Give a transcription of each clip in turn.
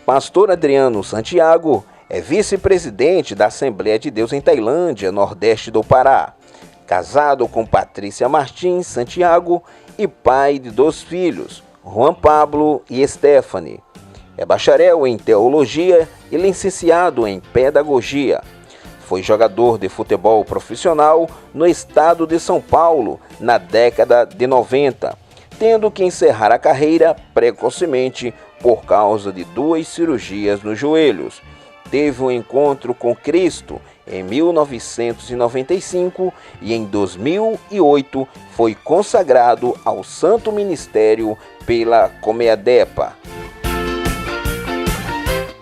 Pastor Adriano Santiago é vice-presidente da Assembleia de Deus em Tailândia, nordeste do Pará. Casado com Patrícia Martins Santiago e pai de 2 filhos, Juan Pablo e Stephanie. É bacharel em teologia e licenciado em pedagogia. Foi jogador de futebol profissional no estado de São Paulo na década de 90, tendo que encerrar a carreira precocemente por causa de 2 cirurgias nos joelhos. Teve um encontro com Cristo em 1995 e em 2008 foi consagrado ao Santo Ministério pela Comeadepa.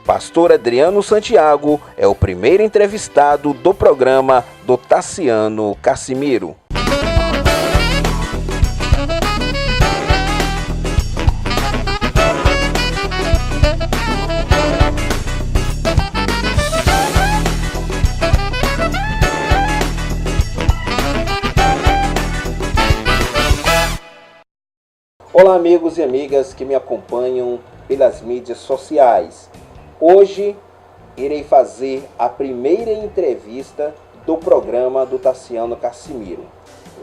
Pastor Adriano Santiago é o primeiro entrevistado do programa do Tassiano Cassimiro. Olá, amigos e amigas que me acompanham pelas mídias sociais. Hoje irei fazer a primeira entrevista do programa do Tassiano Cassimiro.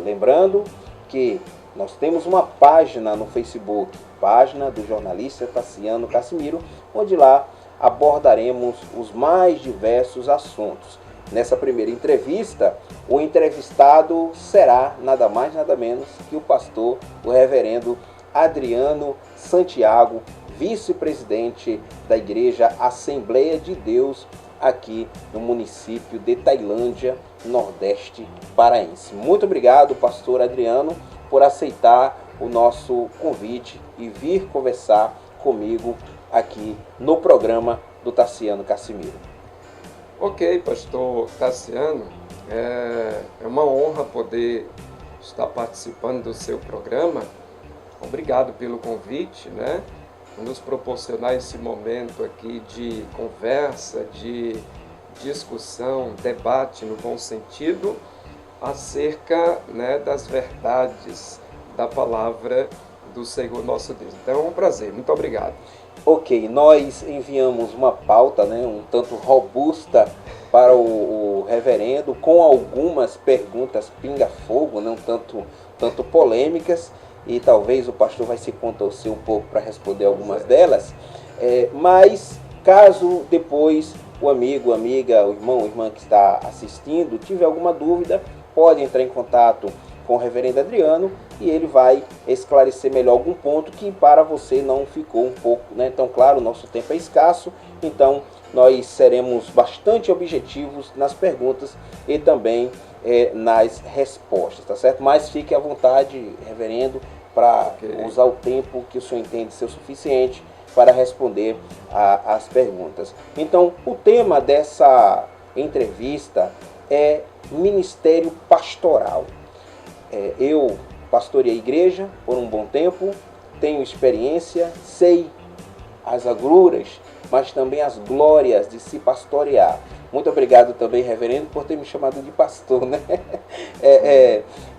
Lembrando que nós temos uma página no Facebook, página do jornalista Tassiano Cassimiro, onde lá abordaremos os mais diversos assuntos. Nessa primeira entrevista, o entrevistado será nada mais nada menos que o pastor, o reverendo Adriano Santiago, vice-presidente da Igreja Assembleia de Deus aqui no município de Tailândia, nordeste paraense. Muito obrigado, pastor Adriano, por aceitar o nosso convite e vir conversar comigo aqui no programa do Tassiano Cassimiro. Ok, pastor Tassiano, é uma honra poder estar participando do seu programa. Obrigado pelo convite, né? Nos proporcionar esse momento aqui de conversa, de discussão, debate no bom sentido, acerca, né, das verdades da palavra do Senhor nosso Deus. Então é um prazer, muito obrigado. Ok, nós enviamos uma pauta, né, um tanto robusta para o reverendo, com algumas perguntas pinga-fogo, não tanto polêmicas, e talvez o pastor vai se contorcer um pouco para responder algumas delas, mas caso depois o amigo, a amiga, o irmão, a irmã que está assistindo tiver alguma dúvida, pode entrar em contato com o reverendo Adriano e ele vai esclarecer melhor algum ponto que para você não ficou um pouco, né? Então, claro, o nosso tempo é escasso, então nós seremos bastante objetivos nas perguntas e também nas respostas, tá certo? Mas fique à vontade, reverendo, para usar o tempo que o senhor entende ser o suficiente para responder as perguntas. Então, o tema dessa entrevista é ministério pastoral. Eu pastorei a igreja por um bom tempo, tenho experiência, sei as agruras, mas também as glórias de se pastorear. Muito obrigado também, reverendo, por ter me chamado de pastor, né?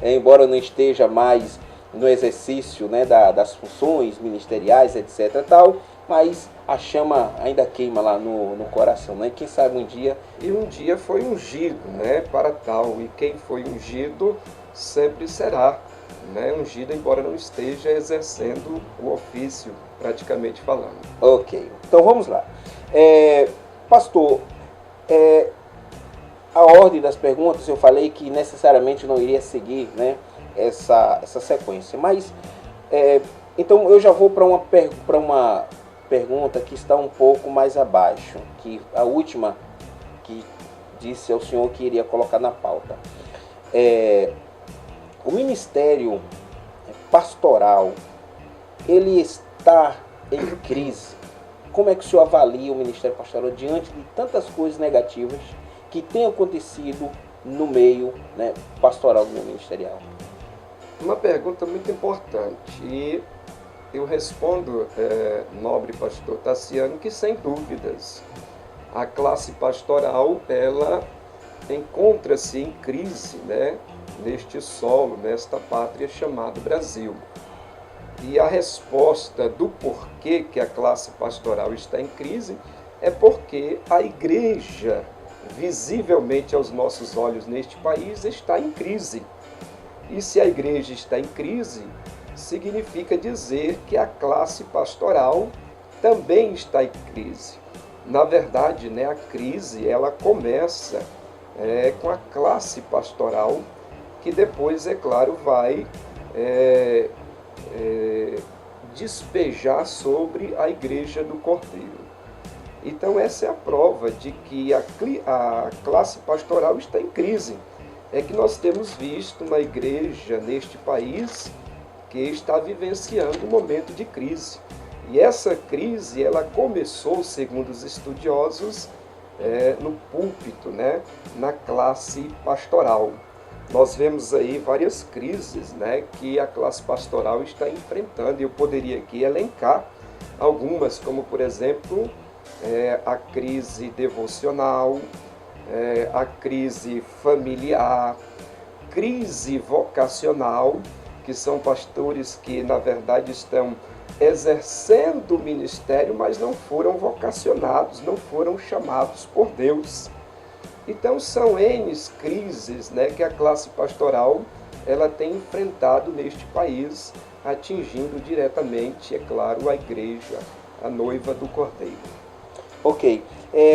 Embora eu não esteja mais no exercício, né, das funções ministeriais, etc. tal, mas a chama ainda queima lá no coração, né? Quem sabe um dia... E um dia foi ungido, né, para tal, e quem foi ungido sempre será, né, ungido, embora não esteja exercendo o ofício, praticamente falando. Ok, então vamos lá. Pastor, a ordem das perguntas, eu falei que necessariamente não iria seguir, né, essa sequência, mas então eu já vou para uma pergunta que está um pouco mais abaixo, que a última que disse ao senhor que iria colocar na pauta. O ministério pastoral, ele está em crise. Como é que o senhor avalia o ministério pastoral diante de tantas coisas negativas que têm acontecido no meio, né, pastoral do meio ministerial? Uma pergunta muito importante, e eu respondo, nobre pastor Tassiano, que sem dúvidas a classe pastoral, ela encontra-se em crise, né, neste solo, nesta pátria chamada Brasil. E a resposta do porquê que a classe pastoral está em crise é porque a igreja, visivelmente aos nossos olhos neste país, está em crise. E se a igreja está em crise, significa dizer que a classe pastoral também está em crise. Na verdade, né, a crise ela começa com a classe pastoral, que depois, é claro, vai despejar sobre a igreja do Cordeiro. Então essa é a prova de que a classe pastoral está em crise. É que nós temos visto uma igreja neste país que está vivenciando um momento de crise. E essa crise ela começou, segundo os estudiosos, no púlpito, né, na classe pastoral. Nós vemos aí várias crises, né, que a classe pastoral está enfrentando. Eu poderia aqui elencar algumas, como por exemplo, a crise devocional, a crise familiar, crise vocacional, que são pastores que na verdade estão exercendo o ministério, mas não foram vocacionados, não foram chamados por Deus. Então são N crises, né, que a classe pastoral ela tem enfrentado neste país, atingindo diretamente, é claro, a igreja, a noiva do Cordeiro. Ok.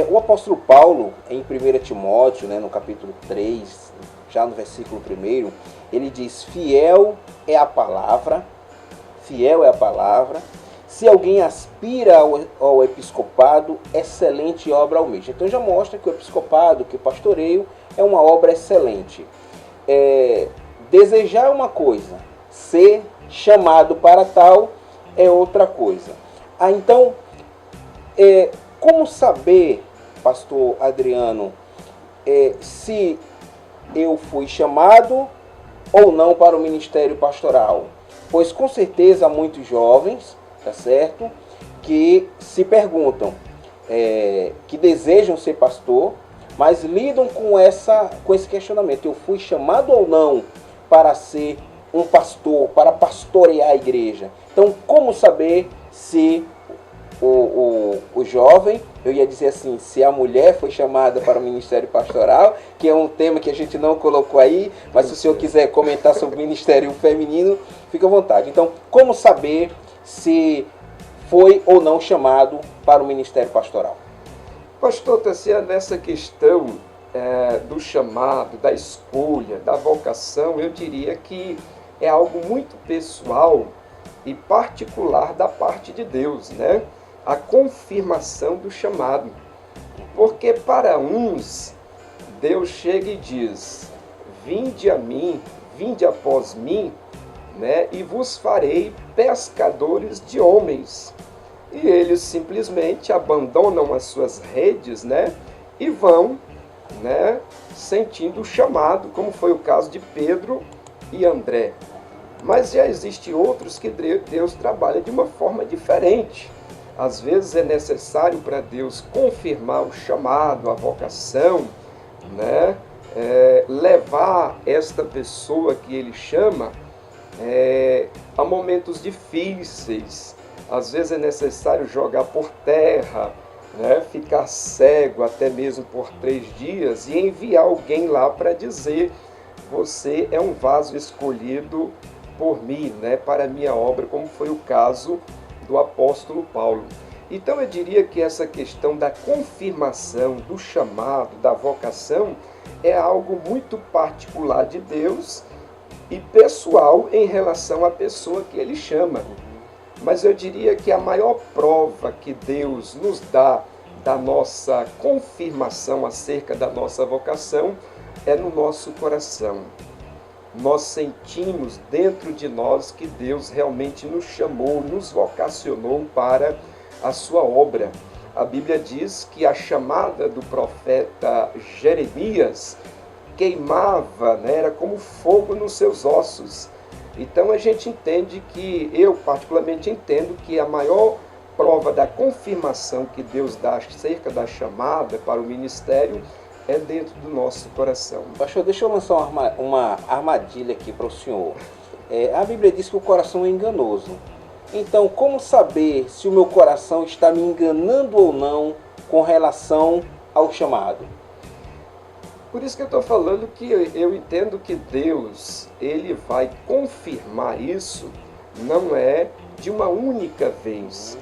O apóstolo Paulo, em 1 Timóteo, né, no capítulo 3, já no versículo 1, ele diz: fiel é a palavra, se alguém aspira ao episcopado, excelente obra almeja. Então já mostra que o episcopado, que o pastoreio, é uma obra excelente. Desejar é uma coisa, ser chamado para tal é outra coisa. Então, como saber, pastor Adriano, se eu fui chamado ou não para o ministério pastoral? Pois com certeza há muitos jovens, tá certo, que se perguntam, que desejam ser pastor, mas lidam com esse questionamento: eu fui chamado ou não para ser um pastor, para pastorear a igreja? Então, como saber se o jovem, eu ia dizer assim, se a mulher foi chamada para o ministério pastoral, que é um tema que a gente não colocou aí, mas se o senhor quiser comentar sobre o ministério feminino, fica à vontade. Então, como saber se foi ou não chamado para o ministério pastoral? Pastor Tassiano, nessa questão do chamado, da escolha, da vocação, eu diria que é algo muito pessoal e particular da parte de Deus, né? A confirmação do chamado. Porque para uns, Deus chega e diz: vinde a mim, vinde após mim, né, e vos farei pescadores de homens. E eles simplesmente abandonam as suas redes, né, e vão, né, sentindo o chamado, como foi o caso de Pedro e André. Mas já existem outros que Deus trabalha de uma forma diferente. Às vezes é necessário para Deus confirmar o chamado, a vocação, né? Levar esta pessoa que Ele chama a momentos difíceis. Às vezes é necessário jogar por terra, né? Ficar cego até mesmo por 3 dias e enviar alguém lá para dizer: você é um vaso escolhido por mim, né? Para a minha obra, como foi o caso do apóstolo Paulo. Então eu diria que essa questão da confirmação, do chamado, da vocação, é algo muito particular de Deus e pessoal em relação à pessoa que Ele chama. Mas eu diria que a maior prova que Deus nos dá da nossa confirmação acerca da nossa vocação é no nosso coração. Nós sentimos dentro de nós que Deus realmente nos chamou, nos vocacionou para a sua obra. A Bíblia diz que a chamada do profeta Jeremias queimava, né, era como fogo nos seus ossos. Então a gente entende que, eu particularmente entendo que a maior prova da confirmação que Deus dá acerca da chamada para o ministério é dentro do nosso coração. Pastor, deixa eu lançar uma armadilha aqui para o senhor. A Bíblia diz que o coração é enganoso. Então, como saber se o meu coração está me enganando ou não com relação ao chamado? Por isso que eu estou falando que eu entendo que Deus, ele vai confirmar isso, não é de uma única vez,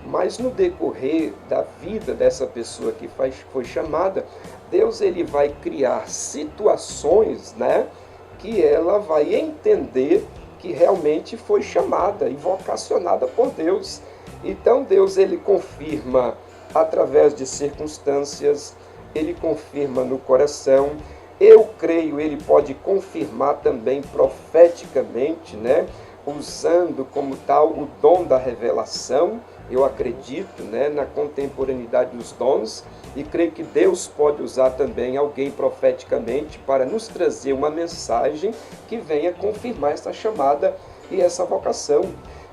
mas no decorrer da vida dessa pessoa que foi chamada, Deus ele vai criar situações, né, que ela vai entender que realmente foi chamada e vocacionada por Deus. Então Deus ele confirma através de circunstâncias, ele confirma no coração. Eu creio, ele pode confirmar também profeticamente, né? Usando como tal o dom da revelação. Eu acredito, né, na contemporaneidade dos dons e creio que Deus pode usar também alguém profeticamente para nos trazer uma mensagem que venha confirmar essa chamada e essa vocação.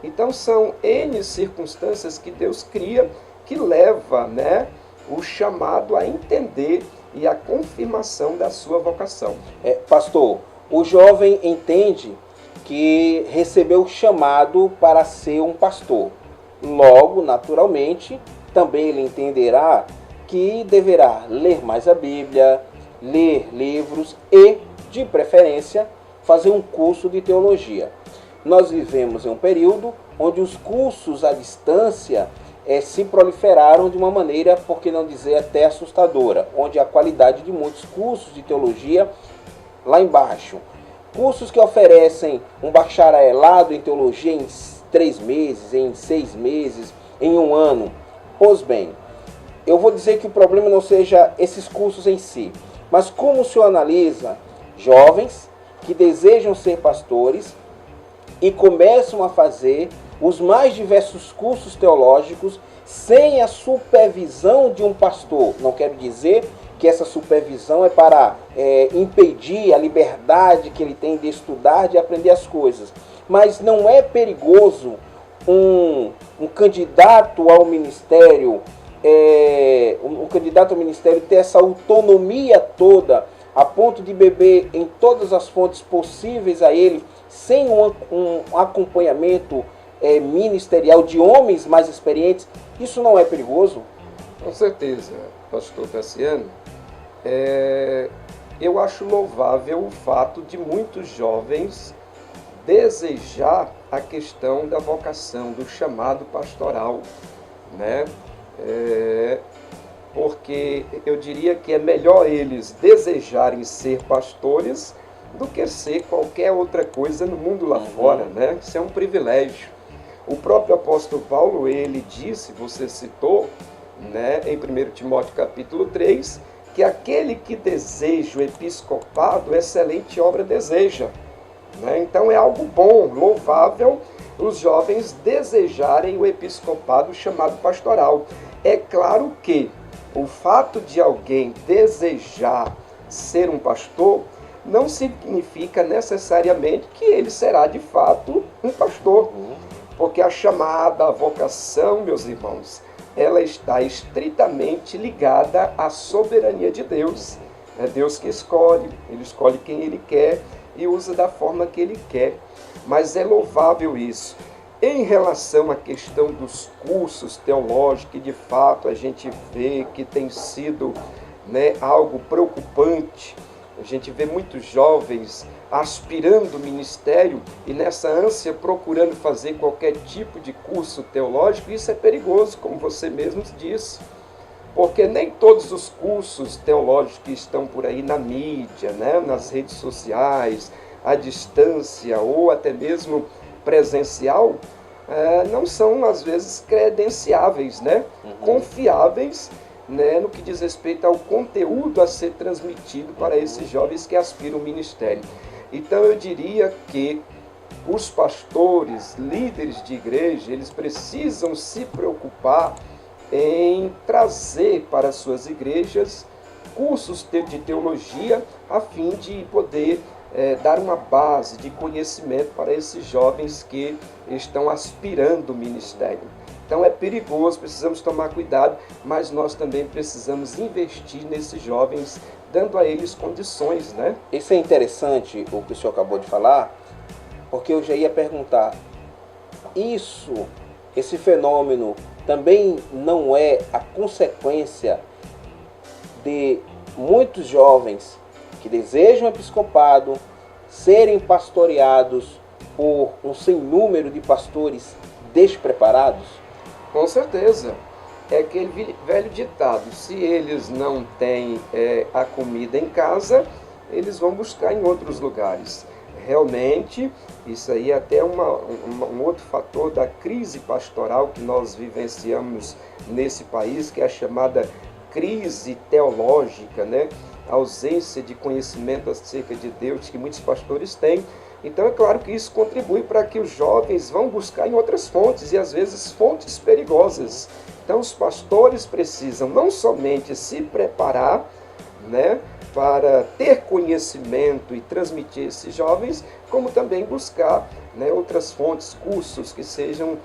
Então são N circunstâncias que Deus cria que leva, né, o chamado a entender e a confirmação da sua vocação. Pastor, o jovem entende que recebeu o chamado para ser um pastor. Logo, naturalmente, também ele entenderá que deverá ler mais a Bíblia, ler livros e, de preferência, fazer um curso de teologia. Nós vivemos em um período onde os cursos à distância se proliferaram de uma maneira, por que não dizer, até assustadora, onde a qualidade de muitos cursos de teologia lá embaixo. Cursos que oferecem um bacharelado em teologia em 3 meses, em 6 meses, em 1 ano. Pois bem, eu vou dizer que o problema não seja esses cursos em si, mas como o senhor analisa jovens que desejam ser pastores e começam a fazer os mais diversos cursos teológicos sem a supervisão de um pastor. Não quero dizer que essa supervisão é para impedir a liberdade que ele tem de estudar, de aprender as coisas. Mas não é perigoso um candidato ao ministério, um candidato ao ministério ter essa autonomia toda, a ponto de beber em todas as fontes possíveis a ele, sem um acompanhamento ministerial de homens mais experientes? Isso não é perigoso? Com certeza, pastor Cassiano. Eu acho louvável o fato de muitos jovens desejar a questão da vocação, do chamado pastoral, né? Porque eu diria que é melhor eles desejarem ser pastores do que ser qualquer outra coisa no mundo lá fora, né? Isso é um privilégio. O próprio apóstolo Paulo, ele disse, você citou, né, em 1 Timóteo capítulo 3, que aquele que deseja o episcopado, excelente obra deseja. Né? Então é algo bom, louvável, os jovens desejarem o episcopado chamado pastoral. É claro que o fato de alguém desejar ser um pastor não significa necessariamente que ele será de fato um pastor. Porque a chamada, a vocação, meus irmãos, ela está estritamente ligada à soberania de Deus. É Deus que escolhe, Ele escolhe quem Ele quer e usa da forma que Ele quer. Mas é louvável isso. Em relação à questão dos cursos teológicos, que de fato a gente vê que tem sido, né, algo preocupante, a gente vê muitos jovens aspirando o ministério e nessa ânsia procurando fazer qualquer tipo de curso teológico. Isso é perigoso, como você mesmo disse, porque nem todos os cursos teológicos que estão por aí na mídia, né, nas redes sociais, à distância ou até mesmo presencial, não são às vezes credenciáveis, né, confiáveis, né, no que diz respeito ao conteúdo a ser transmitido para esses jovens que aspiram ao ministério. Então eu diria que os pastores, líderes de igreja, eles precisam se preocupar em trazer para suas igrejas cursos de teologia a fim de poder dar uma base de conhecimento para esses jovens que estão aspirando o ministério. Então é perigoso, precisamos tomar cuidado, mas nós também precisamos investir nesses jovens, dando a eles condições, né? Isso é interessante, o que o senhor acabou de falar, porque eu já ia perguntar, esse fenômeno também não é a consequência de muitos jovens que desejam episcopado serem pastoreados por um sem número de pastores despreparados? Com certeza. É aquele velho ditado: se eles não têm a comida em casa, eles vão buscar em outros lugares. Realmente, isso aí é até um outro fator da crise pastoral que nós vivenciamos nesse país, que é a chamada crise teológica, né? A ausência de conhecimento acerca de Deus que muitos pastores têm. Então é claro que isso contribui para que os jovens vão buscar em outras fontes, e às vezes fontes perigosas. Então os pastores precisam não somente se preparar, né, para ter conhecimento e transmitir esses jovens, como também buscar, né, outras fontes, cursos que sejam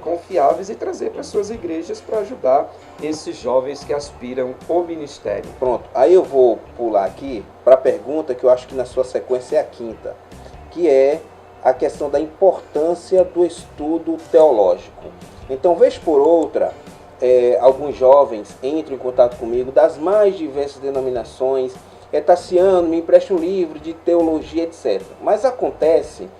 confiáveis e trazer para suas igrejas para ajudar esses jovens que aspiram ao ministério. Pronto, aí eu vou pular aqui para a pergunta que eu acho que na sua sequência é a quinta, que é a questão da importância do estudo teológico. Então, vez por outra, alguns jovens entram em contato comigo das mais diversas denominações. Tassiano, me empresta um livro de teologia, etc. Mas acontece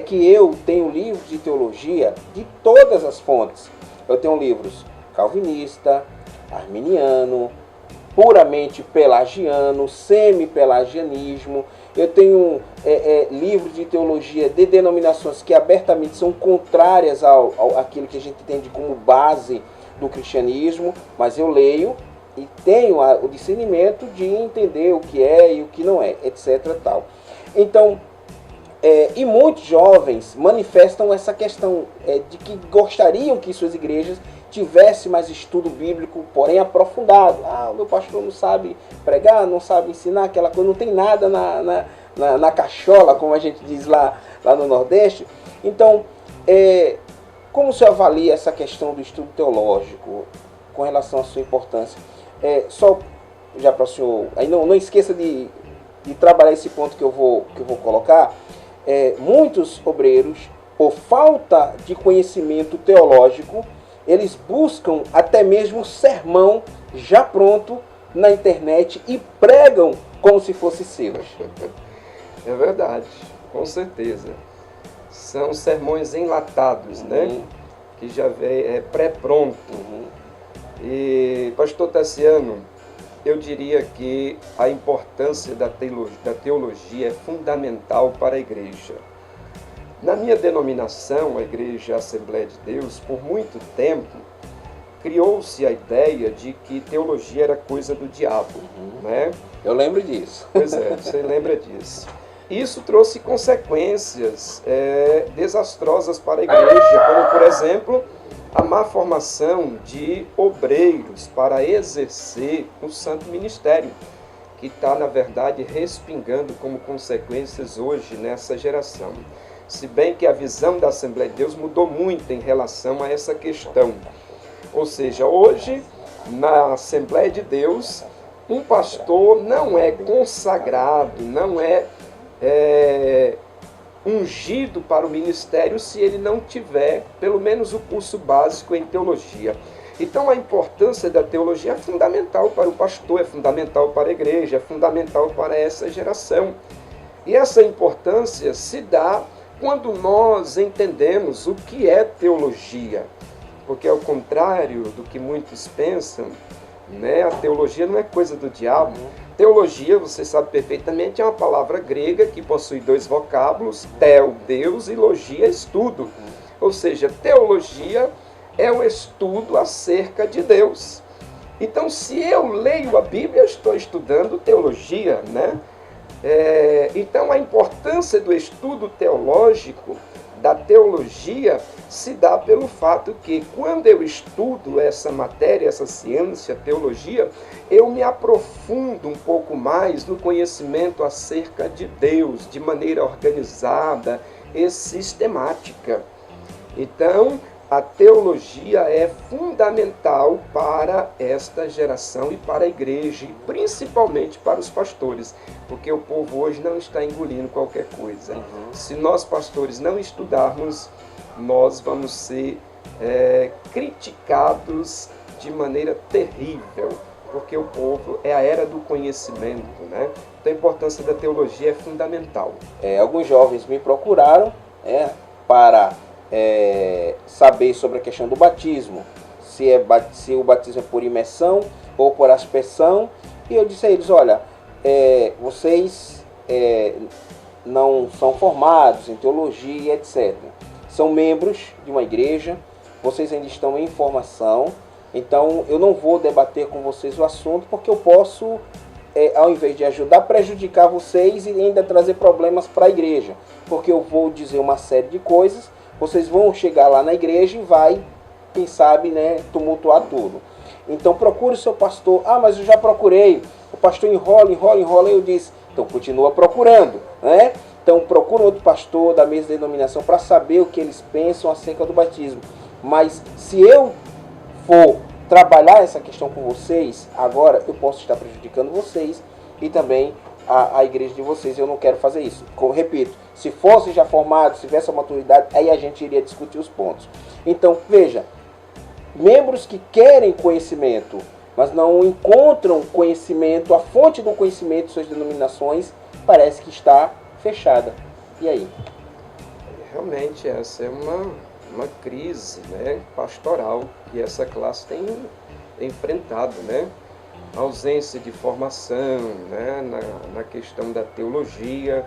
que eu tenho livros de teologia de todas as fontes. Eu tenho livros calvinista, arminiano, puramente pelagiano, semi-pelagianismo. Eu tenho livros de teologia de denominações que abertamente são contrárias àquilo que a gente entende como base do cristianismo, mas eu leio e tenho o discernimento de entender o que é e o que não é, etc. Tal. Então, e muitos jovens manifestam essa questão de que gostariam que suas igrejas tivesse mais estudo bíblico, porém aprofundado. O meu pastor não sabe pregar, não sabe ensinar aquela coisa, não tem nada na cachola, como a gente diz lá no Nordeste. Então, como o senhor avalia essa questão do estudo teológico com relação à sua importância? Só já para o senhor, aí não esqueça de trabalhar esse ponto que eu vou colocar. Muitos obreiros, por falta de conhecimento teológico, eles buscam até mesmo sermão já pronto na internet e pregam como se fosse seu. É verdade, com certeza. São sermões enlatados, né? Que já vem pré-pronto. E, pastor Tassiano, eu diria que a importância da teologia é fundamental para a igreja. Na minha denominação, a Igreja Assembleia de Deus, por muito tempo, criou-se a ideia de que teologia era coisa do diabo, né? Eu lembro disso. Pois é, você lembra disso. Isso trouxe consequências desastrosas para a igreja, como, por exemplo, a má formação de obreiros para exercer o santo ministério, que está, na verdade, respingando como consequências hoje nessa geração. Se bem que a visão da Assembleia de Deus mudou muito em relação a essa questão. Ou seja, hoje, na Assembleia de Deus, um pastor não é consagrado, não é ungido para o ministério se ele não tiver pelo menos o curso básico em teologia. Então a importância da teologia é fundamental para o pastor, é fundamental para a igreja, é fundamental para essa geração. E essa importância se dá quando nós entendemos o que é teologia. Porque ao contrário do que muitos pensam, né, a teologia não é coisa do diabo. Teologia, você sabe perfeitamente, é uma palavra grega que possui dois vocábulos, theo, Deus, e logia, estudo. Ou seja, teologia é o estudo acerca de Deus. Então, se eu leio a Bíblia, eu estou estudando teologia, né? Então, a importância do estudo teológico, da teologia, se dá pelo fato que, quando eu estudo essa matéria, essa ciência, teologia, eu me aprofundo um pouco mais no conhecimento acerca de Deus, de maneira organizada e sistemática. Então, a teologia é fundamental para esta geração e para a igreja, e principalmente para os pastores, porque o povo hoje não está engolindo qualquer coisa. Se nós, pastores, não estudarmos nós vamos ser criticados de maneira terrível, porque o povo é a era do conhecimento, né? Então a importância da teologia é fundamental. Alguns jovens me procuraram para saber sobre a questão do batismo, se o batismo é por imersão ou por aspersão, e eu disse a eles, olha, vocês não são formados em teologia, etc. São membros de uma igreja, vocês ainda estão em formação, então eu não vou debater com vocês o assunto, porque eu posso, ao invés de ajudar, prejudicar vocês e ainda trazer problemas para a igreja, porque eu vou dizer uma série de coisas, vocês vão chegar lá na igreja e vai, quem sabe, tumultuar tudo. Então procure o seu pastor. Ah, mas eu já procurei, o pastor enrola, eu disse, então continua procurando, né? Então procura outro pastor da mesma denominação para saber o que eles pensam acerca do batismo. Mas se eu for trabalhar essa questão com vocês, agora eu posso estar prejudicando vocês e também a igreja de vocês. Eu não quero fazer isso. Como repito, se fosse já formado, se tivesse a maturidade, aí a gente iria discutir os pontos. Então, veja, membros que querem conhecimento, mas não encontram conhecimento, a fonte do conhecimento de suas denominações, parece que está fechada. E aí? Realmente, essa é uma crise, pastoral que essa classe tem enfrentado, A ausência de formação, na questão da teologia.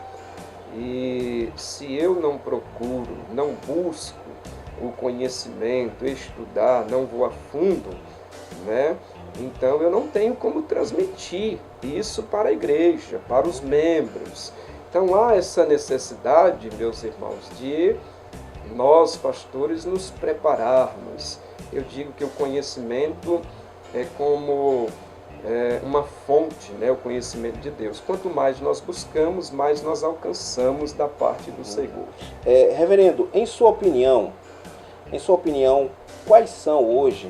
E se eu não procuro, não busco o conhecimento, estudar, não vou a fundo, então eu não tenho como transmitir isso para a igreja, para os membros. Então há essa necessidade, meus irmãos, de nós, pastores, nos prepararmos. Eu digo que o conhecimento é como uma fonte, o conhecimento de Deus. Quanto mais nós buscamos, mais nós alcançamos da parte do Senhor. Reverendo, em sua opinião, quais são hoje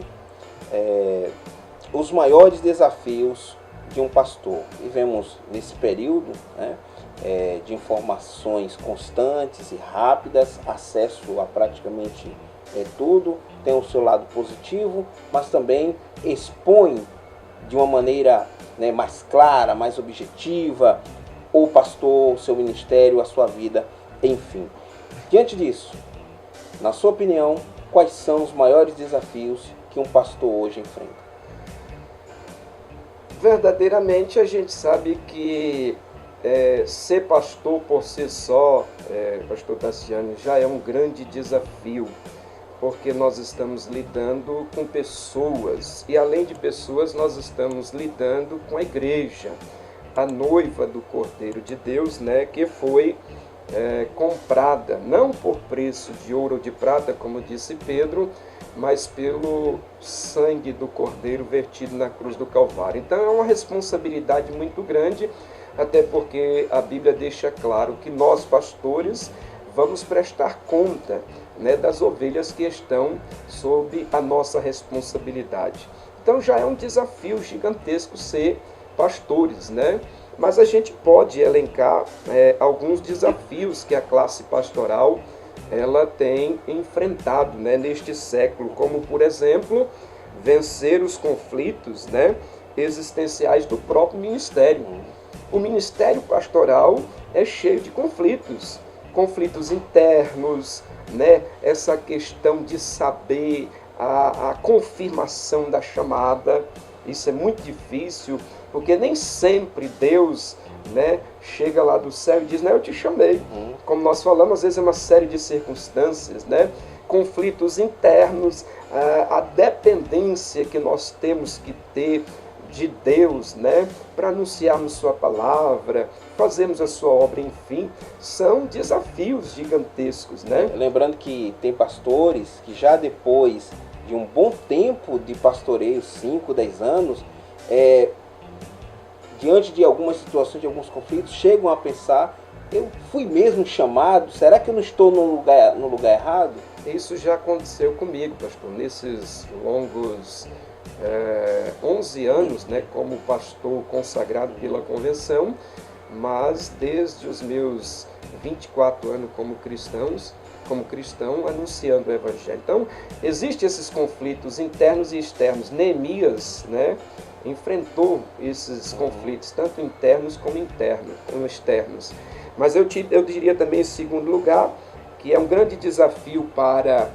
os maiores desafios de um pastor? Vivemos nesse período de informações constantes e rápidas, acesso a praticamente tudo, tem o seu lado positivo, mas também expõe de uma maneira mais clara, mais objetiva, o pastor, o seu ministério, a sua vida, enfim. Diante disso, na sua opinião, quais são os maiores desafios que um pastor hoje enfrenta? Verdadeiramente a gente sabe que ser pastor por si só, pastor Tassiano, já é um grande desafio, porque nós estamos lidando com pessoas, e além de pessoas, nós estamos lidando com a igreja, a noiva do Cordeiro de Deus, que foi comprada, não por preço de ouro ou de prata, como disse Pedro, mas pelo sangue do Cordeiro vertido na cruz do Calvário. Então é uma responsabilidade muito grande, até porque a Bíblia deixa claro que nós, pastores, vamos prestar conta das ovelhas que estão sob a nossa responsabilidade. Então já é um desafio gigantesco ser pastores, Mas a gente pode elencar alguns desafios que a classe pastoral ela tem enfrentado neste século, como por exemplo, vencer os conflitos existenciais do próprio ministério. O ministério pastoral é cheio de conflitos internos, essa questão de saber a confirmação da chamada. Isso é muito difícil, porque nem sempre Deus chega lá do céu e diz, eu te chamei. Como nós falamos, às vezes é uma série de circunstâncias, conflitos internos, a dependência que nós temos que ter de Deus, para anunciarmos sua palavra, fazermos a sua obra, enfim, são desafios gigantescos, Lembrando que tem pastores que já depois de um bom tempo de pastoreio, 5, 10 anos, diante de algumas situações, de alguns conflitos, chegam a pensar, eu fui mesmo chamado, será que eu não estou no lugar errado? Isso já aconteceu comigo, pastor, nesses longos 11 anos, como pastor consagrado pela convenção, mas desde os meus 24 anos como cristãos, como cristão, anunciando o Evangelho. Então, existem esses conflitos internos e externos. Neemias, né, enfrentou esses conflitos, tanto internos como externos. Mas eu diria também, em segundo lugar, que é um grande desafio para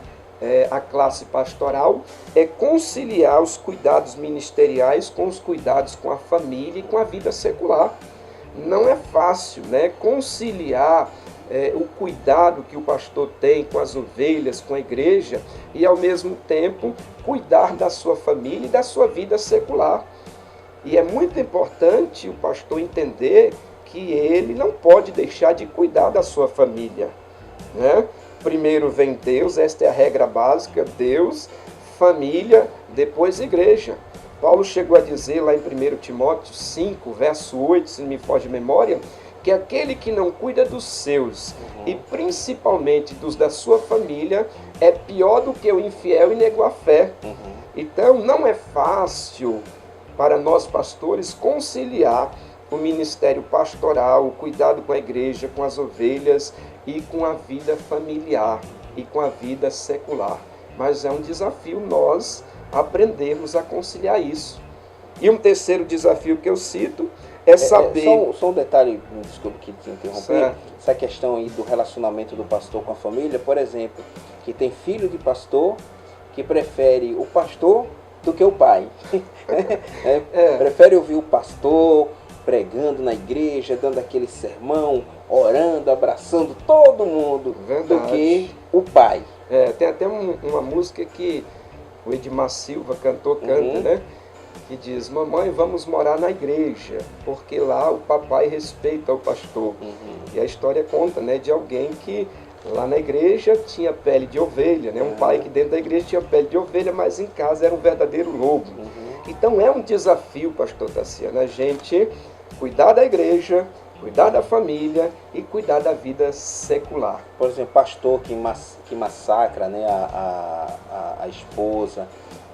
a classe pastoral, é conciliar os cuidados ministeriais com os cuidados com a família e com a vida secular. Não é fácil, né, conciliar o cuidado que o pastor tem com as ovelhas, com a igreja, e ao mesmo tempo cuidar da sua família e da sua vida secular. E é muito importante o pastor entender que ele não pode deixar de cuidar da sua família, né? Primeiro vem Deus, esta é a regra básica, Deus, família, depois igreja. Paulo chegou a dizer lá em 1 Timóteo 5, verso 8, se não me foge de memória, que aquele que não cuida dos seus, e principalmente dos da sua família, é pior do que o infiel e negou a fé. Então não é fácil para nós pastores conciliar o ministério pastoral, o cuidado com a igreja, com as ovelhas e com a vida familiar e com a vida secular. Mas é um desafio nós aprendermos a conciliar isso. E um terceiro desafio que eu cito é saber... Só um detalhe, desculpe que te interromper, certo. Essa questão aí do relacionamento do pastor com a família, por exemplo, que tem filho de pastor que prefere o pastor do que o pai. Prefere ouvir o pastor pregando na igreja, dando aquele sermão, orando, abraçando todo mundo, do que o pai. Tem até uma música que o Edmar Silva canta, né? Que diz: mamãe, vamos morar na igreja, porque lá o papai respeita o pastor. E a história conta, né, de alguém que lá na igreja tinha pele de ovelha, né? Um pai que dentro da igreja tinha pele de ovelha, mas em casa era um verdadeiro lobo. Então é um desafio, pastor Tassiano, a gente cuidar da igreja, cuidar da família e cuidar da vida secular. Por exemplo, pastor que massacra, né, a esposa,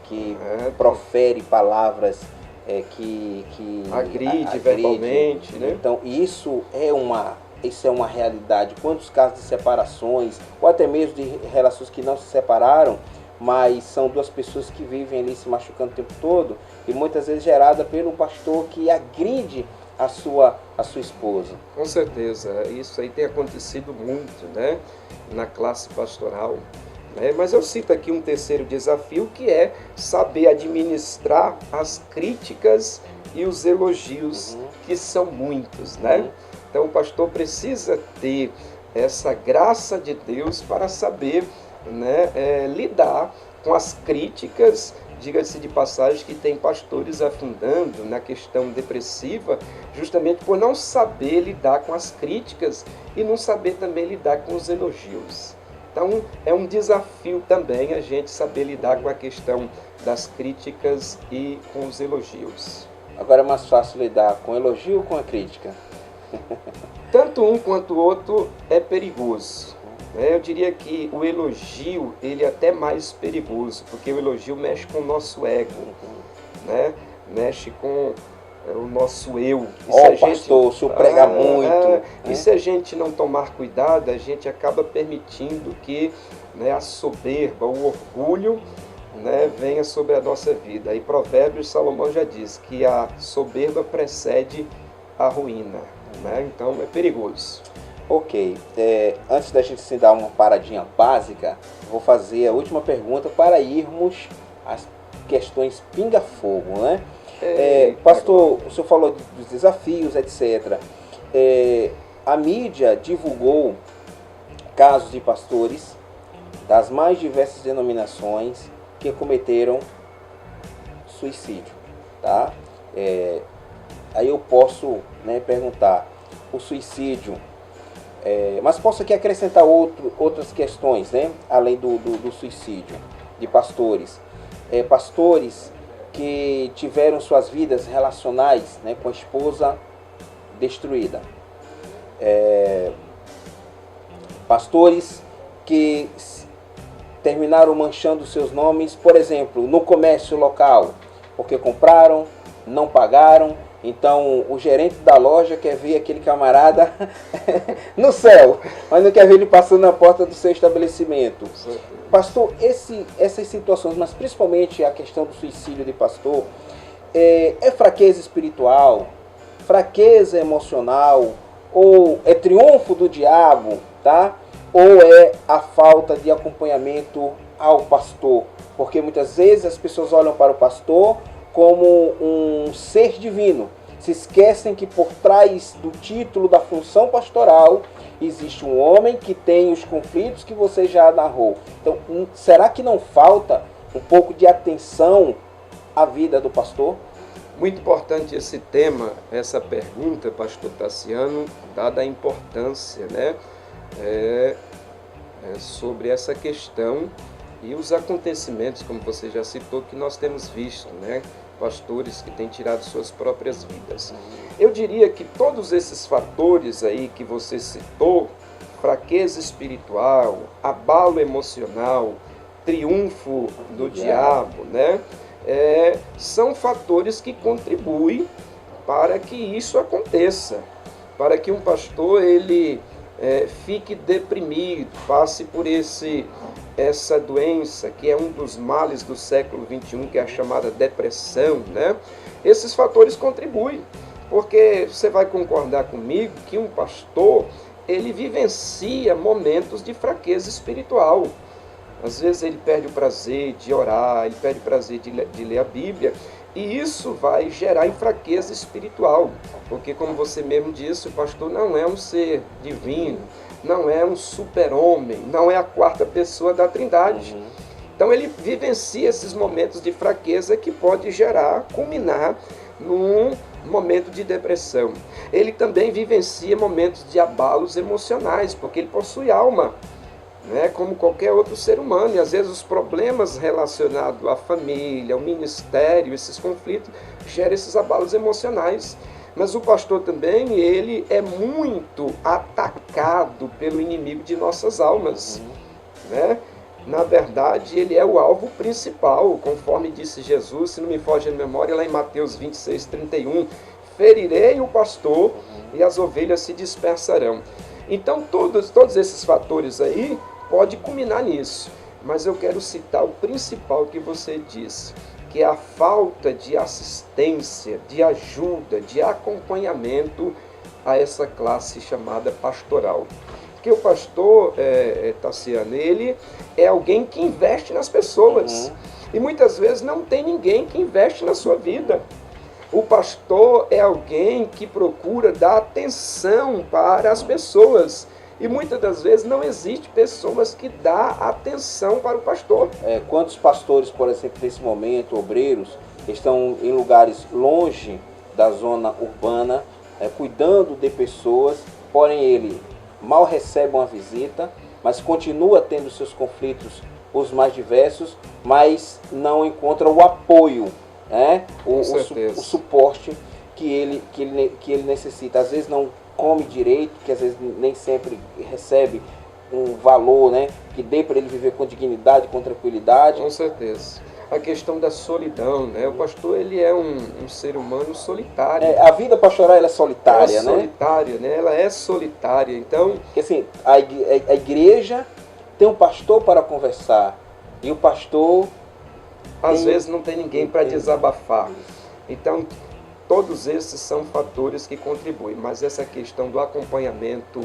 que profere palavras que agride verbalmente, né? Então isso é uma realidade. Quantos casos de separações, ou até mesmo de relações que não se separaram, mas são duas pessoas que vivem ali se machucando o tempo todo, e muitas vezes gerada pelo pastor que agride a sua esposa. Com certeza, isso aí tem acontecido muito, né, na classe pastoral. Mas eu cito aqui um terceiro desafio, que é saber administrar as críticas e os elogios, que são muitos, né? Então o pastor precisa ter essa graça de Deus para saber, né, lidar com as críticas. Diga-se de passagem que tem pastores afundando na questão depressiva justamente por não saber lidar com as críticas e não saber também lidar com os elogios. Então é um desafio também a gente saber lidar com a questão das críticas e com os elogios. Agora é mais fácil lidar com elogio ou com a crítica? Tanto um quanto o outro é perigoso. Eu diria que o elogio, ele é até mais perigoso, porque o elogio mexe com o nosso ego, né? Mexe com o nosso eu. Pastor, o senhor prega muito. E se a gente não tomar cuidado, a gente acaba permitindo que, né, a soberba, o orgulho, né, venha sobre a nossa vida. E Provérbios, Salomão já diz que a soberba precede a ruína, né? Então é perigoso. Ok, antes da gente se dar uma paradinha básica, vou fazer a última pergunta para irmos às questões pinga-fogo, né? Pastor, o senhor falou dos desafios, etc. A mídia divulgou casos de pastores das mais diversas denominações que cometeram suicídio, tá? Aí eu posso, né, perguntar, o suicídio... mas posso aqui acrescentar outras questões, né? Além do suicídio de pastores. Pastores que tiveram suas vidas relacionais, né, com a esposa destruída. Pastores que terminaram manchando seus nomes, por exemplo, no comércio local, porque compraram, não pagaram, Então, o gerente da loja quer ver aquele camarada no céu, mas não quer ver ele passando na porta do seu estabelecimento. Pastor, essas situações, mas principalmente a questão do suicídio de pastor, é fraqueza espiritual, fraqueza emocional, ou é triunfo do diabo, tá? Ou é a falta de acompanhamento ao pastor? Porque muitas vezes as pessoas olham para o pastor como um ser divino. Se esquecem que por trás do título da função pastoral existe um homem que tem os conflitos que você já narrou. Então, será que não falta um pouco de atenção à vida do pastor? Muito importante esse tema, essa pergunta, pastor Tassiano, dada a importância, né, sobre essa questão e os acontecimentos, como você já citou, que nós temos visto, né? Pastores que têm tirado suas próprias vidas. Eu diria que todos esses fatores aí que você citou, fraqueza espiritual, abalo emocional, triunfo do diabo, né? São fatores que contribuem para que isso aconteça, para que um pastor ele fique deprimido, passe por essa doença que é um dos males do século XXI, que é a chamada depressão, né? Esses fatores contribuem, porque você vai concordar comigo que um pastor, ele vivencia momentos de fraqueza espiritual. Às vezes ele perde o prazer de orar, ele perde o prazer de ler a Bíblia, e isso vai gerar fraqueza espiritual, porque como você mesmo disse, o pastor não é um ser divino, não é um super-homem, não é a quarta pessoa da Trindade. Então ele vivencia esses momentos de fraqueza que pode culminar num momento de depressão. Ele também vivencia momentos de abalos emocionais, porque ele possui alma, né, como qualquer outro ser humano, e às vezes os problemas relacionados à família, ao ministério, esses conflitos, geram esses abalos emocionais. Mas o pastor também, ele é muito atacado pelo inimigo de nossas almas, né? Na verdade, ele é o alvo principal, conforme disse Jesus, se não me foge a memória, lá em Mateus 26:31, ferirei o pastor e as ovelhas se dispersarão. Então, todos esses fatores aí podem culminar nisso, mas eu quero citar o principal que você disse, que é a falta de assistência, de ajuda, de acompanhamento a essa classe chamada pastoral. Porque o pastor, Tassiano, ele é alguém que investe nas pessoas. E muitas vezes não tem ninguém que investe na sua vida. O pastor é alguém que procura dar atenção para as pessoas. E muitas das vezes não existe pessoas que dão atenção para o pastor. Quantos pastores, por exemplo, nesse momento, obreiros, estão em lugares longe da zona urbana, cuidando de pessoas, porém ele mal recebe uma visita, mas continua tendo seus conflitos os mais diversos, mas não encontra o apoio, né? o suporte que ele necessita. Às vezes não come direito, que às vezes nem sempre recebe um valor, né, que dê para ele viver com dignidade, com tranquilidade. Com certeza. A questão da solidão, né? O pastor, ele é um ser humano solitário. A vida pastoral ela é solitária, né? Solitária, né? Ela é solitária, então... Porque assim, a igreja tem um pastor para conversar, e o pastor... Às vezes não tem ninguém para desabafar. Então, todos esses são fatores que contribuem, mas essa questão do acompanhamento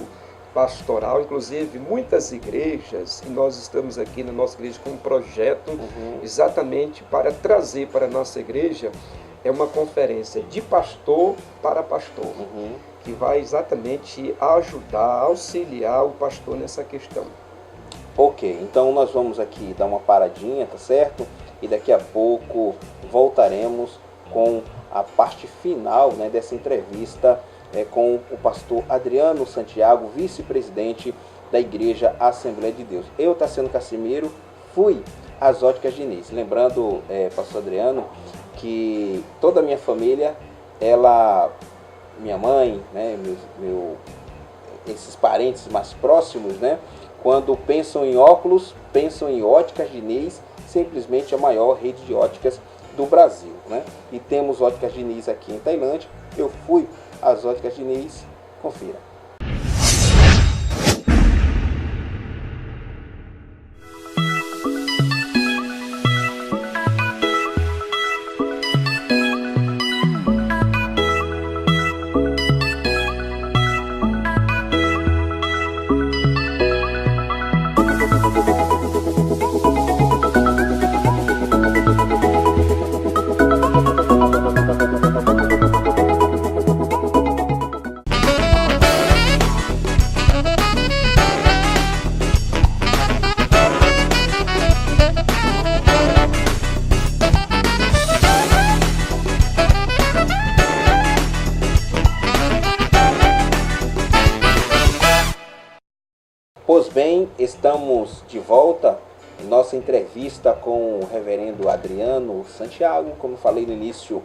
pastoral, inclusive muitas igrejas, e nós estamos aqui na nossa igreja com um projeto exatamente para trazer para a nossa igreja, é uma conferência de pastor para pastor, que vai exatamente ajudar, auxiliar o pastor nessa questão. Ok, então nós vamos aqui dar uma paradinha, tá certo? E daqui a pouco voltaremos com a parte final, né, dessa entrevista com o pastor Adriano Santiago, vice-presidente da Igreja Assembleia de Deus. Eu, Tassiano Casimiro, fui às Óticas Diniz. Lembrando, pastor Adriano, que toda a minha família, minha mãe, né, esses parentes mais próximos, né, quando pensam em óculos, pensam em Óticas Diniz, simplesmente a maior rede de óticas do Brasil, né? E temos Óticas Diniz aqui em Tailândia. Eu fui às Óticas Diniz, confira. Pois bem, estamos de volta em nossa entrevista com o reverendo Adriano Santiago, como falei no início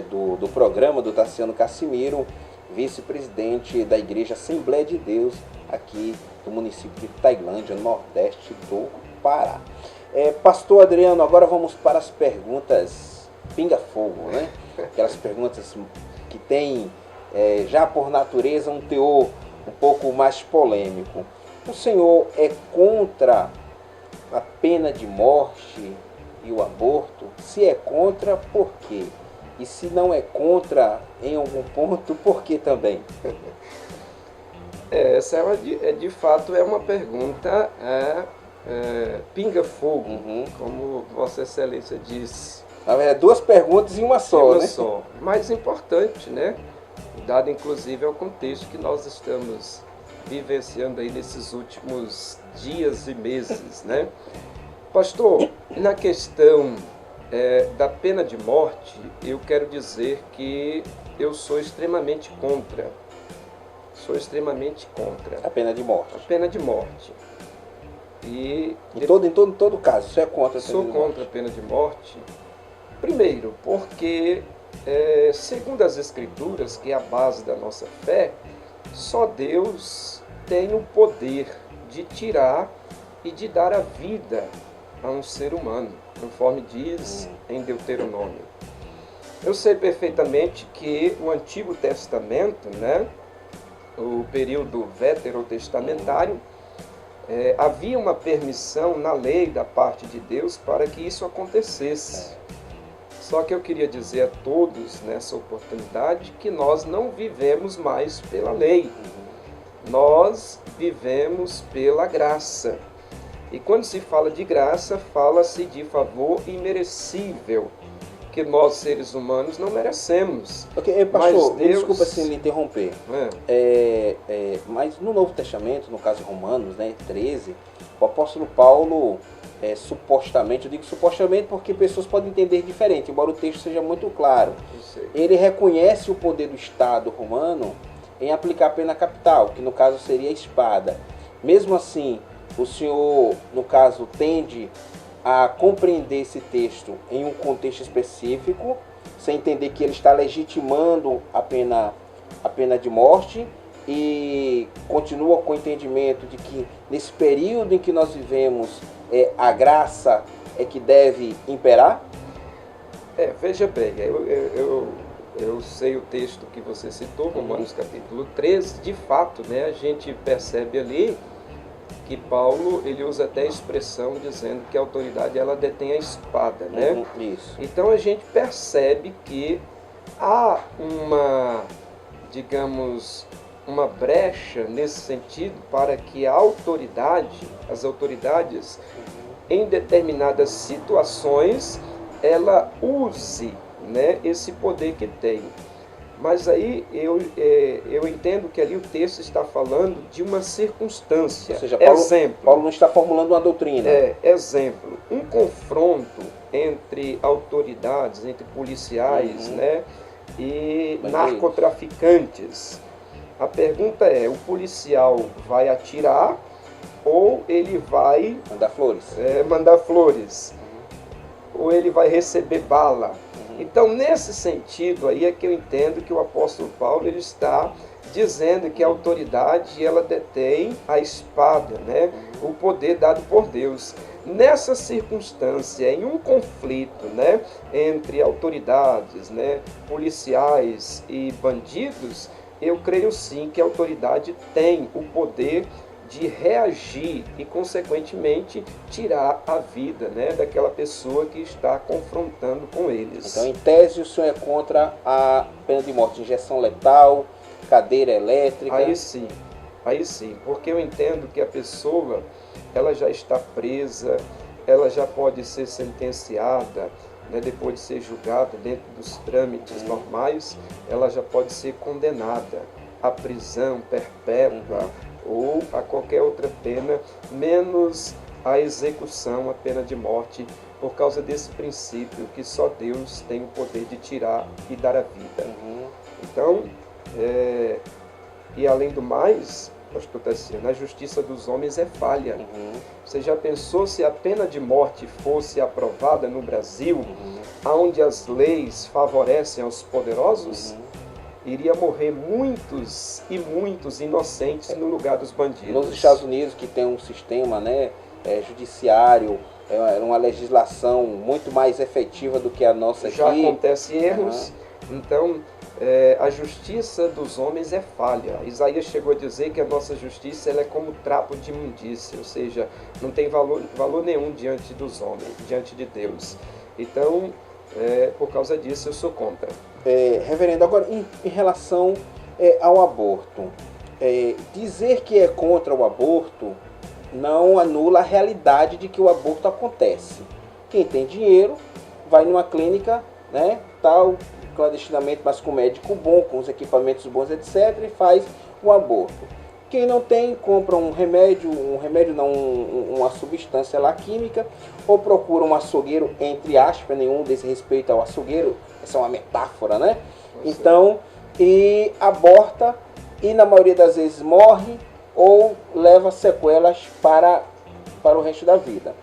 do programa, do Tassiano Cassimiro, vice-presidente da Igreja Assembleia de Deus, aqui do município de Tailândia, nordeste do Pará. Pastor Adriano, agora vamos para as perguntas pinga-fogo, né? Aquelas perguntas que têm, já por natureza, um teor um pouco mais polêmico. O senhor é contra a pena de morte e o aborto? Se é contra, por quê? E se não é contra em algum ponto, por que também? Essa de fato é uma pergunta pinga-fogo, como Vossa Excelência disse. Na verdade, duas perguntas em uma só, né? Só. Mais importante, né? Dado inclusive ao contexto que nós estamos vivenciando aí nesses últimos dias e meses, né? Pastor, na questão da pena de morte, eu quero dizer que eu sou extremamente contra. Sou extremamente contra. A pena de morte. A pena de morte. E em todo caso, você é contra a pena de morte? Sou contra a pena de morte. Primeiro, porque, segundo as Escrituras, que é a base da nossa fé, só Deus tem o poder de tirar e de dar a vida a um ser humano, conforme diz em Deuteronômio. Eu sei perfeitamente que o Antigo Testamento, né, o período veterotestamentário, havia uma permissão na lei da parte de Deus para que isso acontecesse. Só que eu queria dizer a todos nessa oportunidade que nós não vivemos mais pela lei. Nós vivemos pela graça. E quando se fala de graça, fala-se de favor imerecível, que nós, seres humanos, não merecemos. Ok, pastor, mas Deus... desculpa assim lhe interromper. Mas no Novo Testamento, no caso de Romanos, né, 13, o apóstolo Paulo, supostamente, eu digo supostamente porque pessoas podem entender diferente, embora o texto seja muito claro. Ele reconhece o poder do Estado romano em aplicar a pena capital, que no caso seria a espada. Mesmo assim, o senhor, no caso, tende a compreender esse texto em um contexto específico, sem entender que ele está legitimando a pena de morte, e continua com o entendimento de que nesse período em que nós vivemos, a graça é que deve imperar? Veja bem, eu sei o texto que você citou, Romanos capítulo 13, de fato, né, a gente percebe ali que Paulo, ele usa até a expressão dizendo que a autoridade, ela detém a espada, né? Isso. Então a gente percebe que há uma brecha nesse sentido para que as autoridades, em determinadas situações, ela use, né, esse poder que tem. Mas aí eu entendo que ali o texto está falando de uma circunstância. Ou seja, exemplo, Paulo não está formulando uma doutrina. Exemplo, um confronto entre autoridades, entre policiais, né, e narcotraficantes. A pergunta é, o policial vai atirar ou ele vai mandar flores? Ou ele vai receber bala? Então, nesse sentido aí é que eu entendo que o apóstolo Paulo ele está dizendo que a autoridade ela detém a espada, né? O poder dado por Deus. Nessa circunstância, em um conflito, né, entre autoridades, né, policiais e bandidos, eu creio sim que a autoridade tem o poder de reagir e, consequentemente, tirar a vida, né, daquela pessoa que está confrontando com eles. Então, em tese, o senhor é contra a pena de morte, injeção letal, cadeira elétrica? Aí sim, porque eu entendo que a pessoa, ela já está presa, ela já pode ser sentenciada, né, depois de ser julgada dentro dos trâmites normais, ela já pode ser condenada à prisão perpétua ou a qualquer outra pena, menos a execução, a pena de morte, por causa desse princípio que só Deus tem o poder de tirar e dar a vida. Então, e além do mais, pastor Tassiano, a justiça dos homens é falha. Você já pensou se a pena de morte fosse aprovada no Brasil, onde as leis favorecem aos poderosos? Iria morrer muitos e muitos inocentes no lugar dos bandidos. Nos Estados Unidos, que tem um sistema, né, judiciário, uma legislação muito mais efetiva do que a nossa aqui. Já acontecem erros, então a justiça dos homens é falha. Isaías chegou a dizer que a nossa justiça ela é como trapo de imundícia, ou seja, não tem valor nenhum diante dos homens, diante de Deus. Então, por causa disso, eu sou contra. Reverendo, agora em relação ao aborto, dizer que é contra o aborto não anula a realidade de que o aborto acontece. Quem tem dinheiro vai numa clínica, né, tal, clandestinamente, mas com médico bom, com os equipamentos bons, etc., e faz o aborto. Quem não tem, compra um remédio não, uma substância lá química, ou procura um açougueiro, entre aspas, nenhum desrespeito ao açougueiro, essa é uma metáfora, né? Então, e aborta, e na maioria das vezes morre, ou leva sequelas para o resto da vida.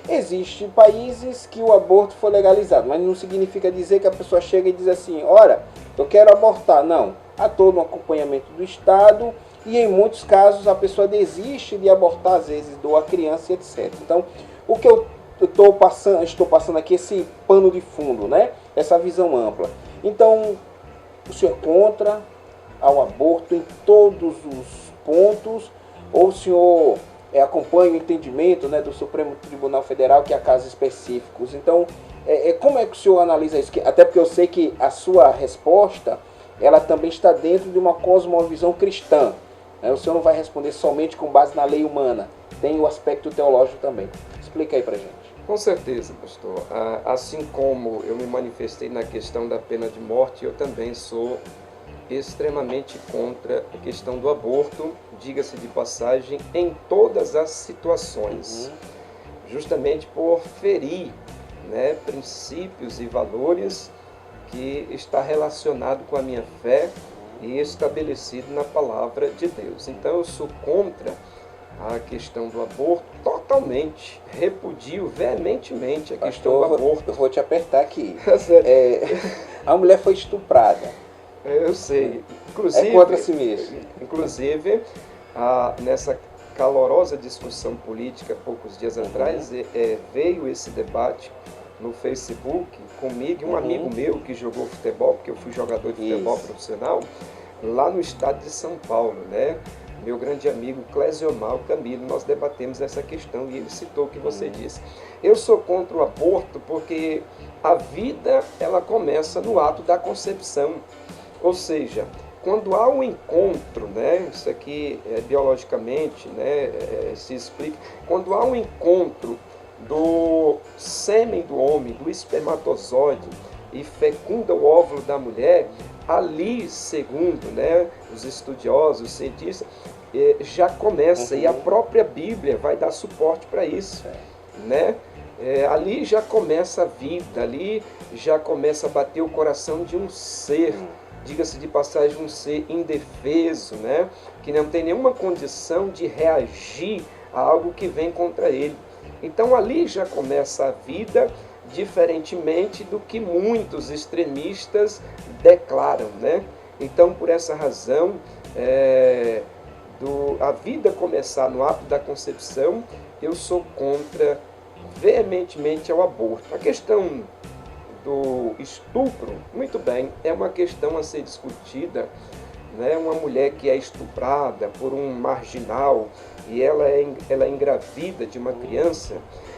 Existem países que o aborto foi legalizado, mas não significa dizer que a pessoa chega e diz assim, ora, eu quero abortar. Não, há todo um acompanhamento do Estado e em muitos casos a pessoa desiste de abortar, às vezes doa a criança e etc. Então, o que eu estou passando aqui, esse pano de fundo, né? Essa visão ampla. Então, o senhor é contra ao aborto em todos os pontos, ou o senhor acompanha o entendimento, né, do Supremo Tribunal Federal, que há casos específicos? Então, como é que o senhor analisa isso? Até porque eu sei que a sua resposta, ela também está dentro de uma cosmovisão cristã, né? O senhor não vai responder somente com base na lei humana, tem o aspecto teológico também. Explica aí pra gente. Com certeza, pastor. Assim como eu me manifestei na questão da pena de morte, eu também sou extremamente contra a questão do aborto, diga-se de passagem, em todas as situações, justamente por ferir, né, princípios e valores que está relacionado com a minha fé e estabelecido na palavra de Deus. Então eu sou contra a questão do aborto totalmente, repudio veementemente a questão do aborto. Eu vou te apertar aqui. A mulher foi estuprada. Eu sei. Inclusive, é contra si mesmo. Inclusive, nessa calorosa discussão política, poucos dias atrás, veio esse debate no Facebook comigo e um amigo meu que jogou futebol, porque eu fui jogador de futebol profissional, lá no estado de São Paulo, né? Meu grande amigo Clesiomar Camilo, nós debatemos essa questão e ele citou o que você disse. Eu sou contra o aborto porque a vida, ela começa no ato da concepção. Ou seja, quando há um encontro, né, isso aqui biologicamente, né, se explica, quando há um encontro do sêmen do homem, do espermatozoide, e fecunda o óvulo da mulher, ali, segundo, né, os estudiosos, os cientistas, já começa, e a própria Bíblia vai dar suporte para isso, né? Ali já começa a vida, ali já começa a bater o coração de um ser, diga-se de passagem, um ser indefeso, né? Que não tem nenhuma condição de reagir a algo que vem contra ele. Então ali já começa a vida, diferentemente do que muitos extremistas declaram, né? Então, por essa razão, a vida começar no ato da concepção, eu sou contra veementemente ao aborto. A questão do estupro, muito bem, é uma questão a ser discutida, né? Uma mulher que é estuprada por um marginal e ela é engravida de uma criança,